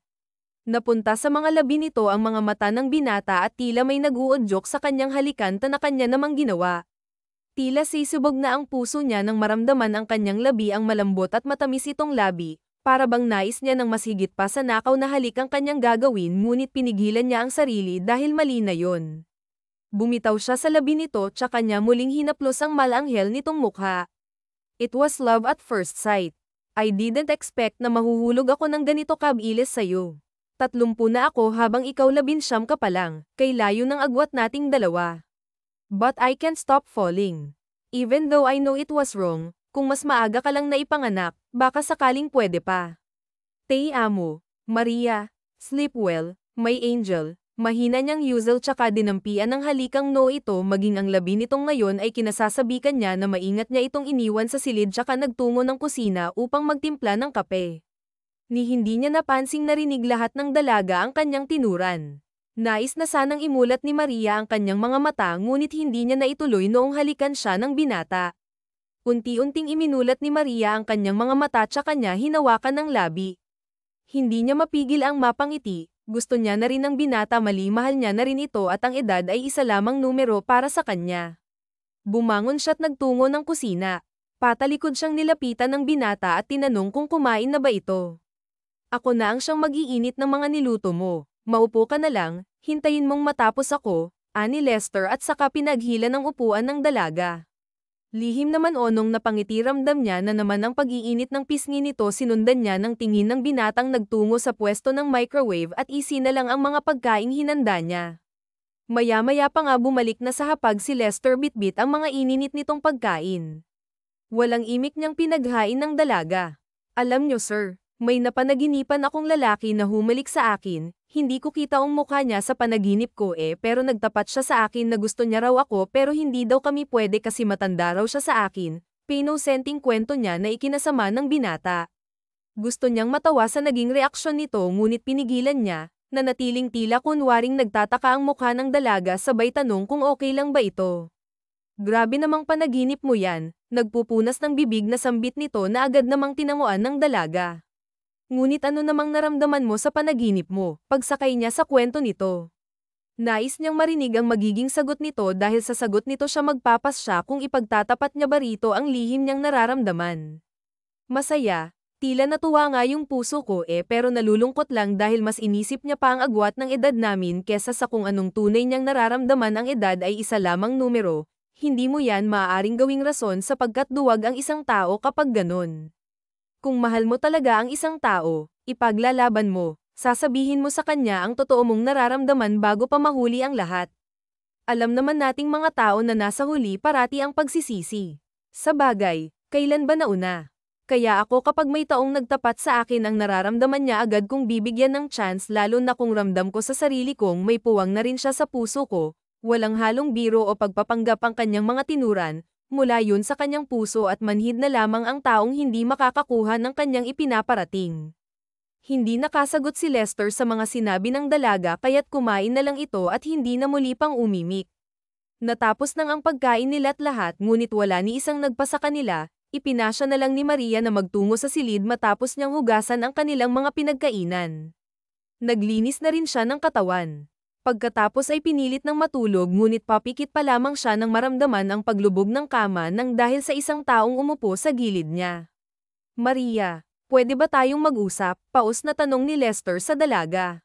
Napunta sa mga labi nito ang mga mata ng binata at tila may nag-uudyok sa kanyang halikan na kanya namang ginawa. Tila sisubog na ang puso niya nang maramdaman ang kanyang labi ang malambot at matamis itong labi, para bang nais niya ng mas higit pa sa nakaw na halik ang kanyang gagawin ngunit pinigilan niya ang sarili dahil mali na yon. Bumitaw siya sa labi nito tsaka niya muling hinaplos ang malanghel nitong mukha. It was love at first sight. I didn't expect na mahuhulog ako ng ganito kabilis sa'yo. 30 na ako habang ikaw 19 ka pa lang, kay layo ng agwat nating dalawa. But I can't stop falling. Even though I know it was wrong, kung mas maaga ka lang naipanganak, baka sakaling pwede pa. Te amo, Maria, sleep well, my angel. Mahina niyang usual tsaka dinampian ng halikang no ito maging ang labi nitong ngayon ay kinasasabikan niya na maingat niya itong iniwan sa silid tsaka nagtungo ng kusina upang magtimpla ng kape. Ni hindi niya napansing narinig lahat ng dalaga ang kanyang tinuran. Nais na sanang imulat ni Maria ang kanyang mga mata ngunit hindi niya naituloy noong halikan siya ng binata. Unti-unting iminulat ni Maria ang kanyang mga mata tsaka niya hinawakan ng labi. Hindi niya mapigil ang mapangiti. Gusto niya na rin ng binata mali mahal niya na rin ito at ang edad ay isa lamang numero para sa kanya. Bumangon siya't nagtungo ng kusina. Patalikod siyang nilapitan ng binata at tinanong kung kumain na ba ito. Ako na ang siyang mag-iinit ng mga niluto mo. Maupo ka na lang, hintayin mong matapos ako, ani Lester at saka pinaghila ng upuan ng dalaga. Lihim naman onong napangiti ramdam niya na naman ang pag-iinit ng pisngi nito sinundan niya ng tingin ng binatang nagtungo sa pwesto ng microwave at isinalang ang mga pagkaing hinanda niya. Maya-maya pa nga bumalik na sa hapag si Lester bitbit ang mga ininit nitong pagkain. Walang imik niyang pinaghain ng dalaga. Alam niyo sir, may napanaginipan akong lalaki na humalik sa akin, hindi ko kita ang mukha niya sa panaginip ko pero nagtapat siya sa akin na gusto niya raw ako pero hindi daw kami pwede kasi matanda raw siya sa akin, pinosenteng kwento niya na ikinasama ng binata. Gusto niyang matawa sa naging reaksyon nito ngunit pinigilan niya, na natiling tila kunwaring nagtataka ang mukha ng dalaga sabay tanong kung okay lang ba ito. Grabe namang panaginip mo yan, nagpupunas ng bibig na sambit nito na agad namang tinamuan ng dalaga. Ngunit ano namang naramdaman mo sa panaginip mo, pagsakay niya sa kwento nito. Nais niyang marinig ang magiging sagot nito dahil sa sagot nito siya magpapasya kung ipagtatapat niya ba rito ang lihim niyang nararamdaman. Masaya, tila natuwa nga yung puso ko pero nalulungkot lang dahil mas inisip niya pa ang agwat ng edad namin kesa sa kung anong tunay niyang nararamdaman ang edad ay isa lamang numero, hindi mo yan maaaring gawing rason sapagkat duwag ang isang tao kapag ganon. Kung mahal mo talaga ang isang tao, ipaglalaban mo, sasabihin mo sa kanya ang totoo mong nararamdaman bago pa mahuli ang lahat. Alam naman nating mga tao na nasa huli parati ang pagsisisi. Sa bagay, kailan ba nauna? Kaya ako kapag may taong nagtapat sa akin ang nararamdaman niya agad kong bibigyan ng chance lalo na kung ramdam ko sa sarili kong may puwang na rin siya sa puso ko, walang halong biro o pagpapanggap ang kanyang mga tinuran. Mula yun sa kanyang puso at manhid na lamang ang taong hindi makakakuha ng kanyang ipinaparating. Hindi nakasagot si Lester sa mga sinabi ng dalaga kaya't kumain na lang ito at hindi na muli pang umimik. Natapos nang ang pagkain nila't lahat ngunit wala ni isang nagpa sa kanila, ipinasya na lang ni Maria na magtungo sa silid matapos niyang hugasan ang kanilang mga pinagkainan. Naglinis na rin siya ng katawan. Pagkatapos ay pinilit ng matulog ngunit papikit pa lamang siya nang maramdaman ang paglubog ng kama nang dahil sa isang taong umupo sa gilid niya. Maria, pwede ba tayong mag-usap? Paus na tanong ni Lester sa dalaga.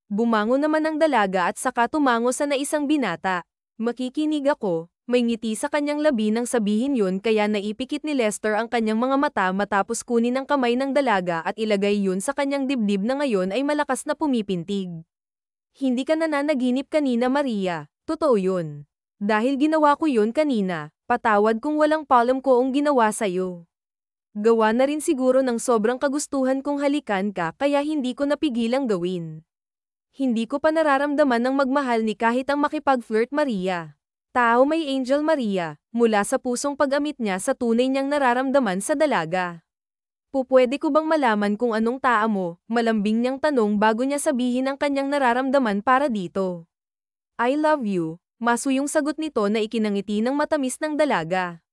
Bumangon naman ang dalaga at saka tumango sa naisang binata. Makikinig ako, may ngiti sa kanyang labi nang sabihin yun kaya naipikit ni Lester ang kanyang mga mata matapos kunin ang kamay ng dalaga at ilagay yun sa kanyang dibdib na ngayon ay malakas na pumipintig. Hindi ka nananaginip kanina Maria, totoo yun. Dahil ginawa ko yun kanina, Patawad kung walang palam ko ang ginawa sa'yo. Gawa na rin siguro ng sobrang kagustuhan kong halikan ka kaya hindi ko napigilang gawin. Hindi ko pa nararamdaman ng magmahal ni kahit ang makipag-flirt Maria. Tao may Angel Maria, mula sa pusong pag-amit niya sa tunay niyang nararamdaman sa dalaga. Pupwede ko bang malaman kung anong taa mo, malambing niyang tanong bago niya sabihin ang kanyang nararamdaman para dito. I love you, masuyong sagot nito na ikinangiti ng matamis ng dalaga.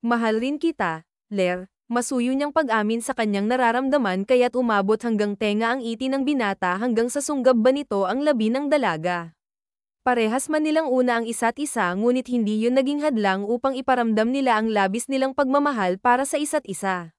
Mahal rin kita, Ler, masuyo niyang pag-amin sa kanyang nararamdaman kaya't umabot hanggang tenga ang iti ng binata hanggang sa sunggab ba nito ang labi ng dalaga. Parehas man nilang una ang isa't isa ngunit hindi yun naging hadlang upang iparamdam nila ang labis nilang pagmamahal para sa isa't isa.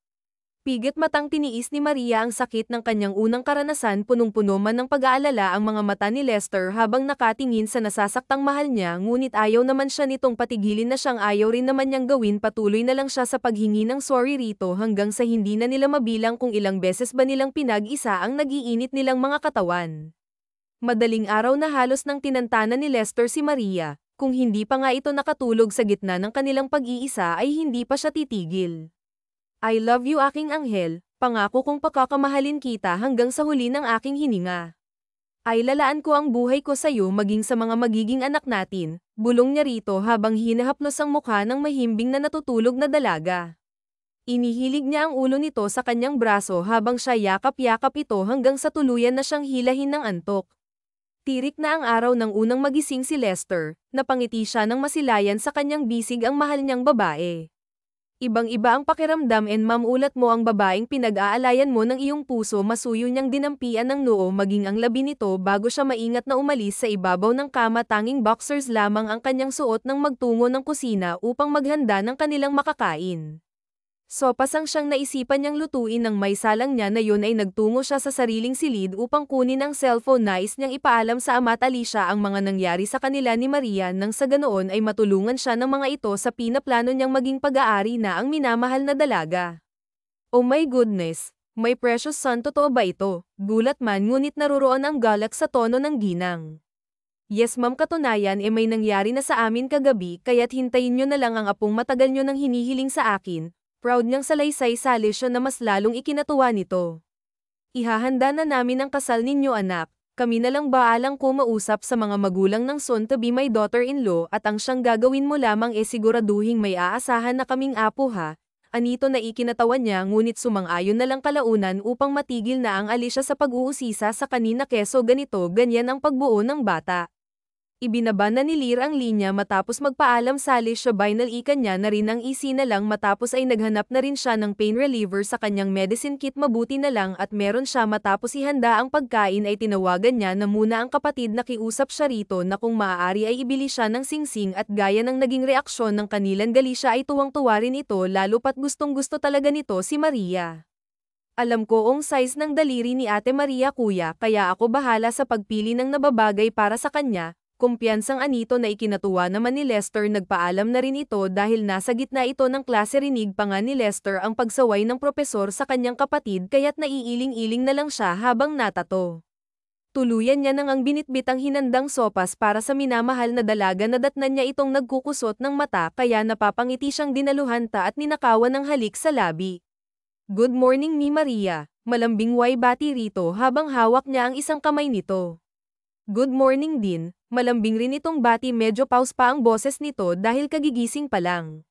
Pigit matang tiniis ni Maria ang sakit ng kanyang unang karanasan punong-puno man ng pag-aalala ang mga mata ni Lester habang nakatingin sa nasasaktang mahal niya ngunit ayaw naman siya nitong patigilin na siyang ayaw rin naman niyang gawin patuloy na lang siya sa paghingi ng sorry rito hanggang sa hindi na nila mabilang kung ilang beses ba nilang pinag-isa ang nagiinit nilang mga katawan. Madaling araw na halos nang tinantanan ni Lester si Maria, kung hindi pa nga ito nakatulog sa gitna ng kanilang pag-iisa ay hindi pa siya titigil. I love you aking anghel, pangako kong pakakamahalin kita hanggang sa huli ng aking hininga. Ay lalaan ko ang buhay ko sa iyo maging sa mga magiging anak natin, bulong niya rito habang hinahaplos ang mukha ng mahimbing na natutulog na dalaga. Inihilig niya ang ulo nito sa kanyang braso habang siya yakap-yakap ito hanggang sa tuluyan na siyang hilahin ng antok. Tirik na ang araw ng unang magising si Lester, napangiti siya ng masilayan sa kanyang bisig ang mahal niyang babae. Ibang-iba ang pakiramdam and mamulat mo ang babaeng pinag-aalayan mo ng iyong puso masuyo niyang dinampian ng noo maging ang labi nito bago siya maingat na umalis sa ibabaw ng kama tanging boxers lamang ang kanyang suot nang magtungo ng kusina upang maghanda ng kanilang makakain. Sopas ang siyang naisipan niyang lutuin nang may salang niya na yun ay nagtungo siya sa sariling silid upang kunin ang cellphone nais niyang ipaalam sa ama at Alicia ang mga nangyari sa kanila ni Maria nang sa ganoon ay matulungan siya ng mga ito sa pinaplano niyang maging pag-aari na ang minamahal na dalaga. Oh my goodness, my precious son totoo ba ito? Gulat man ngunit naroroon ang galak sa tono ng ginang. Yes ma'am katunayan may nangyari na sa amin kagabi kaya't hintayin nyo na lang ang apong matagal nyo nang hinihiling sa akin. Proud niyang salaysay sa Alicia na mas lalong ikinatuwa nito. Ihahanda na namin ang kasal ninyo anak, kami na lang baalang kumausap sa mga magulang ng soon-to-be my daughter-in-law at ang siyang gagawin mo lamang siguraduhing may aasahan na kaming apo ha, anito na ikinatawa niya ngunit sumang-ayon na lang kalaunan upang matigil na ang Alicia sa pag-uusisa sa kanina keso ganito ganyan ang pagbuo ng bata. Ibinaba na ni Lear ang linya matapos magpaalam sa Alicia binalikan niya na rin ang isi na lang matapos ay naghanap na rin siya ng pain reliever sa kanyang medicine kit mabuti na lang at meron siya matapos ihanda ang pagkain ay tinawagan niya na muna ang kapatid na kiusap siya rito na kung maaari ay ibili siya ng singsing at gaya ng naging reaksyon ng kanilang Galicia ay tuwang-tuwa rin ito lalo pat gustong-gusto talaga nito si Maria. Alam ko ang size ng daliri ni Ate Maria kuya kaya ako bahala sa pagpili ng nababagay para sa kanya. Kumpiyansang anito na ikinatuwa naman ni Lester nagpaalam na rin ito dahil nasa gitna ito ng klase rinig pa nga ni Lester ang pagsaway ng propesor sa kanyang kapatid kaya't naiiling-iling na lang siya habang natato. Tuluyan niya nang ang binitbit ang hinandang sopas para sa minamahal na dalaga na datnan niya itong nagkukusot ng mata kaya napapangiti siyang dinaluhanta at ninakawan ng halik sa labi. Good morning mi Maria, malambing bati rito habang hawak niya ang isang kamay nito. Good morning din, malambing rin itong bati medyo pause pa ang boses nito dahil kagigising pa lang.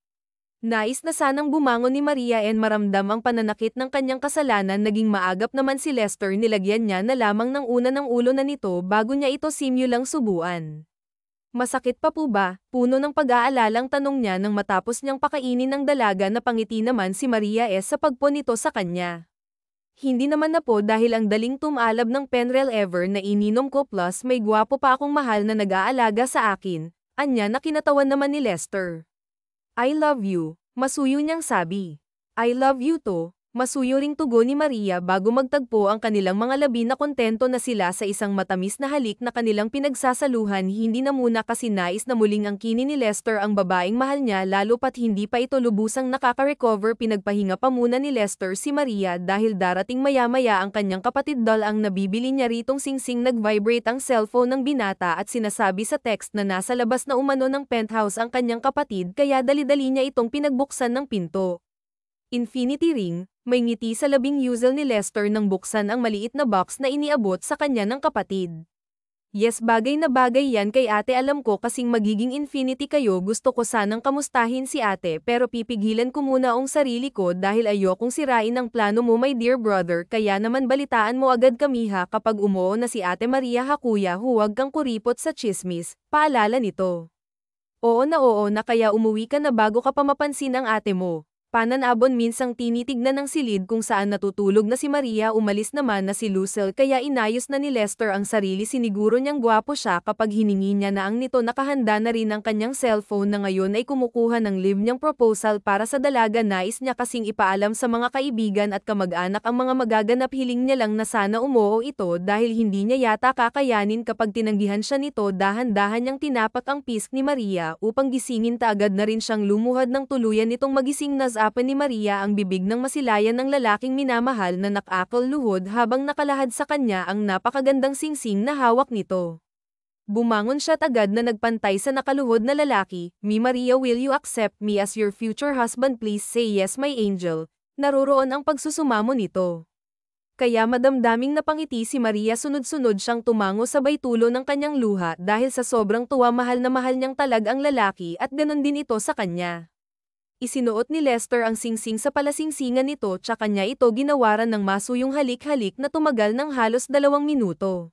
Nais na sanang bumangon ni Maria and maramdam ang pananakit ng kanyang kasalanan naging maagap naman si Lester nilagyan niya na lamang ng una ng ulo na nito bago niya ito simulang subuan. Masakit pa po ba? Puno ng pag-aalalang tanong niya nang matapos niyang pakainin ng dalaga na pangiti naman si Maria sa pagpo nito sa kanya. Hindi naman na po dahil ang daling tumalab ng Penrel ever na ininom ko plus may gwapo pa akong mahal na nag-aalaga sa akin, anya na kinatawan naman ni Lester. I love you, masuyo niyang sabi. I love you to, Masuyo ring tugon ni Maria bago magtagpo ang kanilang mga labi na kontento na sila sa isang matamis na halik na kanilang pinagsasaluhan. Hindi na muna kasi nais na muling angkinin ni Lester ang babaeng mahal niya lalo pat hindi pa ito lubusang nakaka-recover. Pinagpahinga pa muna ni Lester si Maria dahil darating maya-maya ang kanyang kapatid doll ang nabibili niya ritong singsing. Nag-vibrate ang cellphone ng binata at sinasabi sa text na nasa labas na umano ng penthouse ang kanyang kapatid kaya dali-dali niya itong pinagbuksan ng pinto. Infinity ring, may ngiti sa labing yuzel ni Lester nang buksan ang maliit na box na iniabot sa kanya ng kapatid. Yes, bagay na bagay yan kay ate, alam ko kasing magiging infinity kayo. Gusto ko sanang kamustahin si ate pero pipigilan ko muna ang sarili ko dahil ayokong sirain ang plano mo my dear brother. Kaya naman balitaan mo agad kami ha kapag umuo na si ate Maria ha kuya, huwag kang kuripot sa chismis, paalala nito. Oo na kaya umuwi ka na bago ka pa mapansin ang ate mo. Pananabon minsang tinitignan ng silid kung saan natutulog na si Maria. Umalis naman na si Lucille kaya inayos na ni Lester ang sarili. Siniguro niyang gwapo siya kapag hiningi niya na ang nito. Nakahanda na rin ang kanyang cellphone na ngayon ay kumukuha ng live niyang proposal para sa dalaga. Nais niya kasing ipaalam sa mga kaibigan at kamag-anak ang mga magaganap. Hiling niya lang na sana umuo ito dahil hindi niya yata kakayanin kapag tinanggihan siya nito. Dahan-dahan niyang tinapak ang pisk ni Maria upang gisingin. Agad na rin siyang lumuhad ng tuluyan nitong magising. Nasapan ni Maria ang bibig ng masilayan ng lalaking minamahal na nakakal luhod habang nakalahad sa kanya ang napakagandang singsing na hawak nito. Bumangon siya at agad na nagpantay sa nakaluhod na lalaki. Mi Maria, will you accept me as your future husband? Please say yes my angel. Naroroon ang pagsusumamo nito. Kaya madamdaming napangiti si Maria. Sunod-sunod siyang tumango sabay tulo ng kanyang luha dahil sa sobrang tuwa. Mahal na mahal niyang talag ang lalaki at ganon din ito sa kanya. Isinuot ni Lester ang singsing sa palasingsingan nito tsaka niya ito ginawaran ng masuyong halik-halik na tumagal ng halos 2 minuto.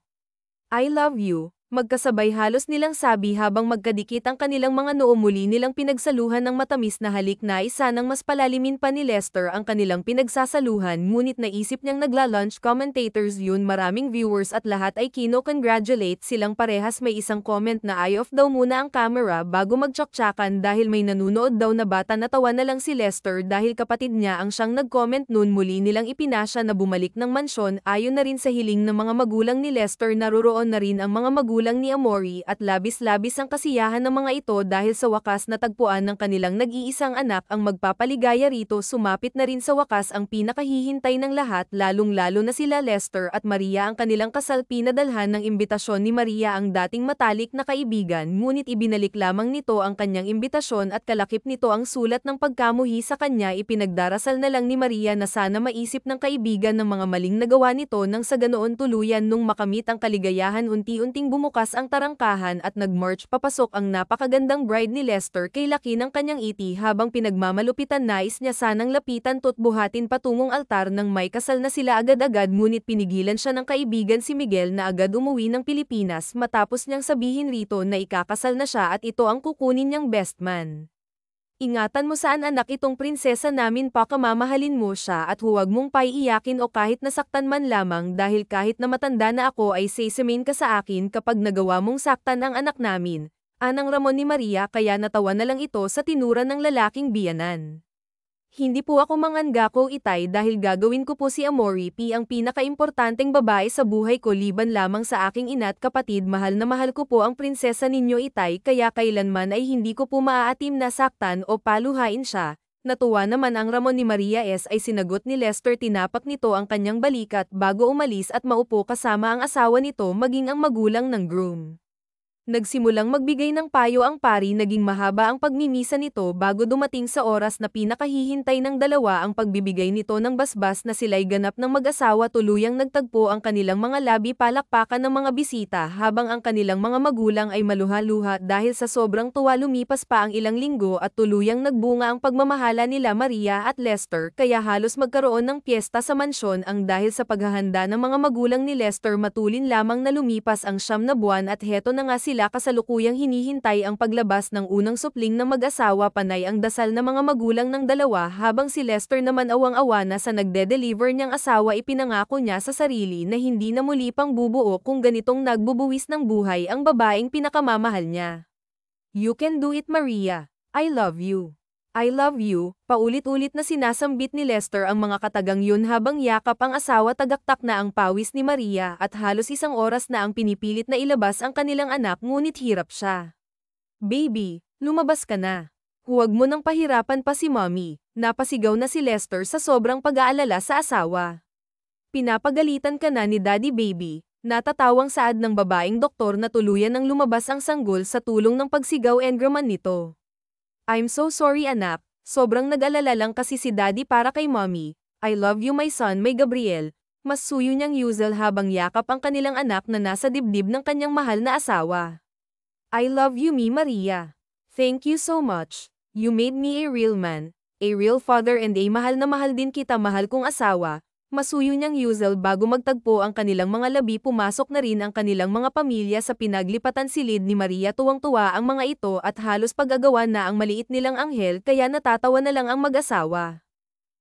I love you. Magkasabay halos nilang sabi habang magkadikit ang kanilang mga noo. Muli nilang pinagsaluhan ng matamis na halik. Na isa nang mas palalimin pa ni Lester ang kanilang pinagsasaluhan ngunit naisip niyang nagla-launch commentators yun, maraming viewers at lahat ay kino-congratulate silang parehas. May isang comment na eye off daw muna ang camera bago magtsaktsakan dahil may nanunood daw na bata. Natawa na lang si Lester dahil kapatid niya ang siyang nag-comment nun. Muli nilang ipinasya na bumalik ng mansyon ayon na rin sa hiling ng mga magulang ni Lester. Naroroon na rin ang mga magulang ni Amory at labis-labis ang kasiyahan ng mga ito dahil sa wakas natagpuan ng kanilang nag-iisang anak ang magpapaligaya rito. Sumapit na rin sa wakas ang pinakahihintay ng lahat, lalong-lalo na sila Lester at Maria. Ang kanilang kasal pinadalhan ng imbitasyon ni Maria ang dating matalik na kaibigan ngunit ibinalik lamang nito ang kanyang imbitasyon at kalakip nito ang sulat ng pagkamuhi sa kanya. Ipinagdarasal na lang ni Maria na sana maisip ng kaibigan ng mga maling nagawa nito nang sa ganoon tuluyan nung makamit ang kaligayahan. Unti-unting bumukas ang tarangkahan at nag-march papasok ang napakagandang bride ni Lester kay laki ng kanyang iti habang pinagmamalupitan. Nais niya sanang lapitan to't buhatin patungong altar nang may kasal na sila agad-agad ngunit pinigilan siya ng kaibigan si Miguel na agad umuwi ng Pilipinas matapos niyang sabihin rito na ikakasal na siya at ito ang kukunin niyang best man. Ingatan mo saan anak itong prinsesa namin, pakamamahalin mo siya at huwag mong paiiyakin o kahit nasaktan man lamang dahil kahit na matanda na ako ay sesamain ka sa akin kapag nagawa mong saktan ang anak namin. Anang Ramon ni Maria kaya natawa na lang ito sa tinura ng lalaking biyanan. Hindi po ako manganggako itay dahil gagawin ko po si Amory P ang pinakaimportanteng babae sa buhay ko liban lamang sa aking ina at kapatid. Mahal na mahal ko po ang prinsesa ninyo itay kaya kailanman ay hindi ko po maaatim na saktan o paluhain siya. Natuwa naman ang Ramon ni Maria ay sinagot ni Lester. Tinapak nito ang kanyang balikat bago umalis at maupo kasama ang asawa nito maging ang magulang ng groom. Nagsimulang magbigay ng payo ang pari. Naging mahaba ang pagmimisa nito bago dumating sa oras na pinakahihintay ng dalawa ang pagbibigay nito ng basbas na sila'y ganap ng mag-asawa. Tuluyang nagtagpo ang kanilang mga labi, palakpakan ng mga bisita habang ang kanilang mga magulang ay maluha-luha dahil sa sobrang tuwa. Lumipas pa ang ilang linggo at tuluyang nagbunga ang pagmamahala nila Maria at Lester kaya halos magkaroon ng piyesta sa mansyon ang dahil sa paghahanda ng mga magulang ni Lester. Matulin lamang na lumipas ang 9 na buwan at heto na nga sila kasalukuyang hinihintay ang paglabas ng unang supling ng mag-asawa. Panay ang dasal ng mga magulang ng dalawa habang si Lester naman awang-awa na sa nagde-deliver niyang asawa. Ipinangako niya sa sarili na hindi na muli pang bubuo kung ganitong nagbubuwis ng buhay ang babaeng pinakamamahal niya. You can do it Maria. I love you. I love you, paulit-ulit na sinasambit ni Lester ang mga katagang yun habang yakap ang asawa, tagaktak na ang pawis ni Maria at halos 1 oras na ang pinipilit na ilabas ang kanilang anak ngunit hirap siya. Baby, lumabas ka na. Huwag mo nang pahirapan pa si mommy, napasigaw na si Lester sa sobrang pag-aalala sa asawa. Pinapagalitan ka na ni Daddy baby, natatawang saad ng babaeng doktor na tuluyan ng lumabas ang sanggol sa tulong ng pagsigaw engraman nito. I'm so sorry anak, sobrang nag-alala lang kasi si Daddy para kay mommy. I love you my son, may Gabriel. Mas suyo niyang Yuzel habang yakap ang kanilang anak na nasa dibdib ng kanyang mahal na asawa. I love you me Maria. Thank you so much. You made me a real man, a real father and a mahal na mahal din kita mahal kong asawa. Masuyo niyang Yuzel bago magtagpo ang kanilang mga labi. Pumasok na rin ang kanilang mga pamilya sa pinaglipatan silid ni Maria. Tuwang-tuwa ang mga ito at halos pag-agawan na ang maliit nilang anghel kaya natatawa na lang ang mag-asawa.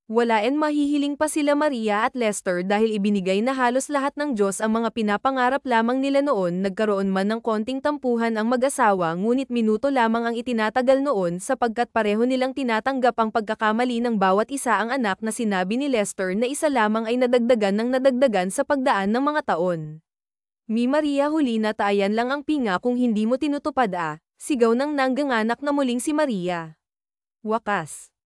Walaen mahihiling pa sila Maria at Lester dahil ibinigay na halos lahat ng Diyos ang mga pinapangarap lamang nila noon. Nagkaroon man ng konting tampuhan ang mag-asawa ngunit minuto lamang ang itinatagal noon sapagkat pareho nilang tinatanggap ang pagkakamali ng bawat isa. Ang anak na sinabi ni Lester na isa lamang ay nadagdagan sa pagdaan ng mga taon. Mi Maria, huli na tayan lang ang pinga kung hindi mo tinutupad sigaw ng nangganganak na muling si Maria. Wakas.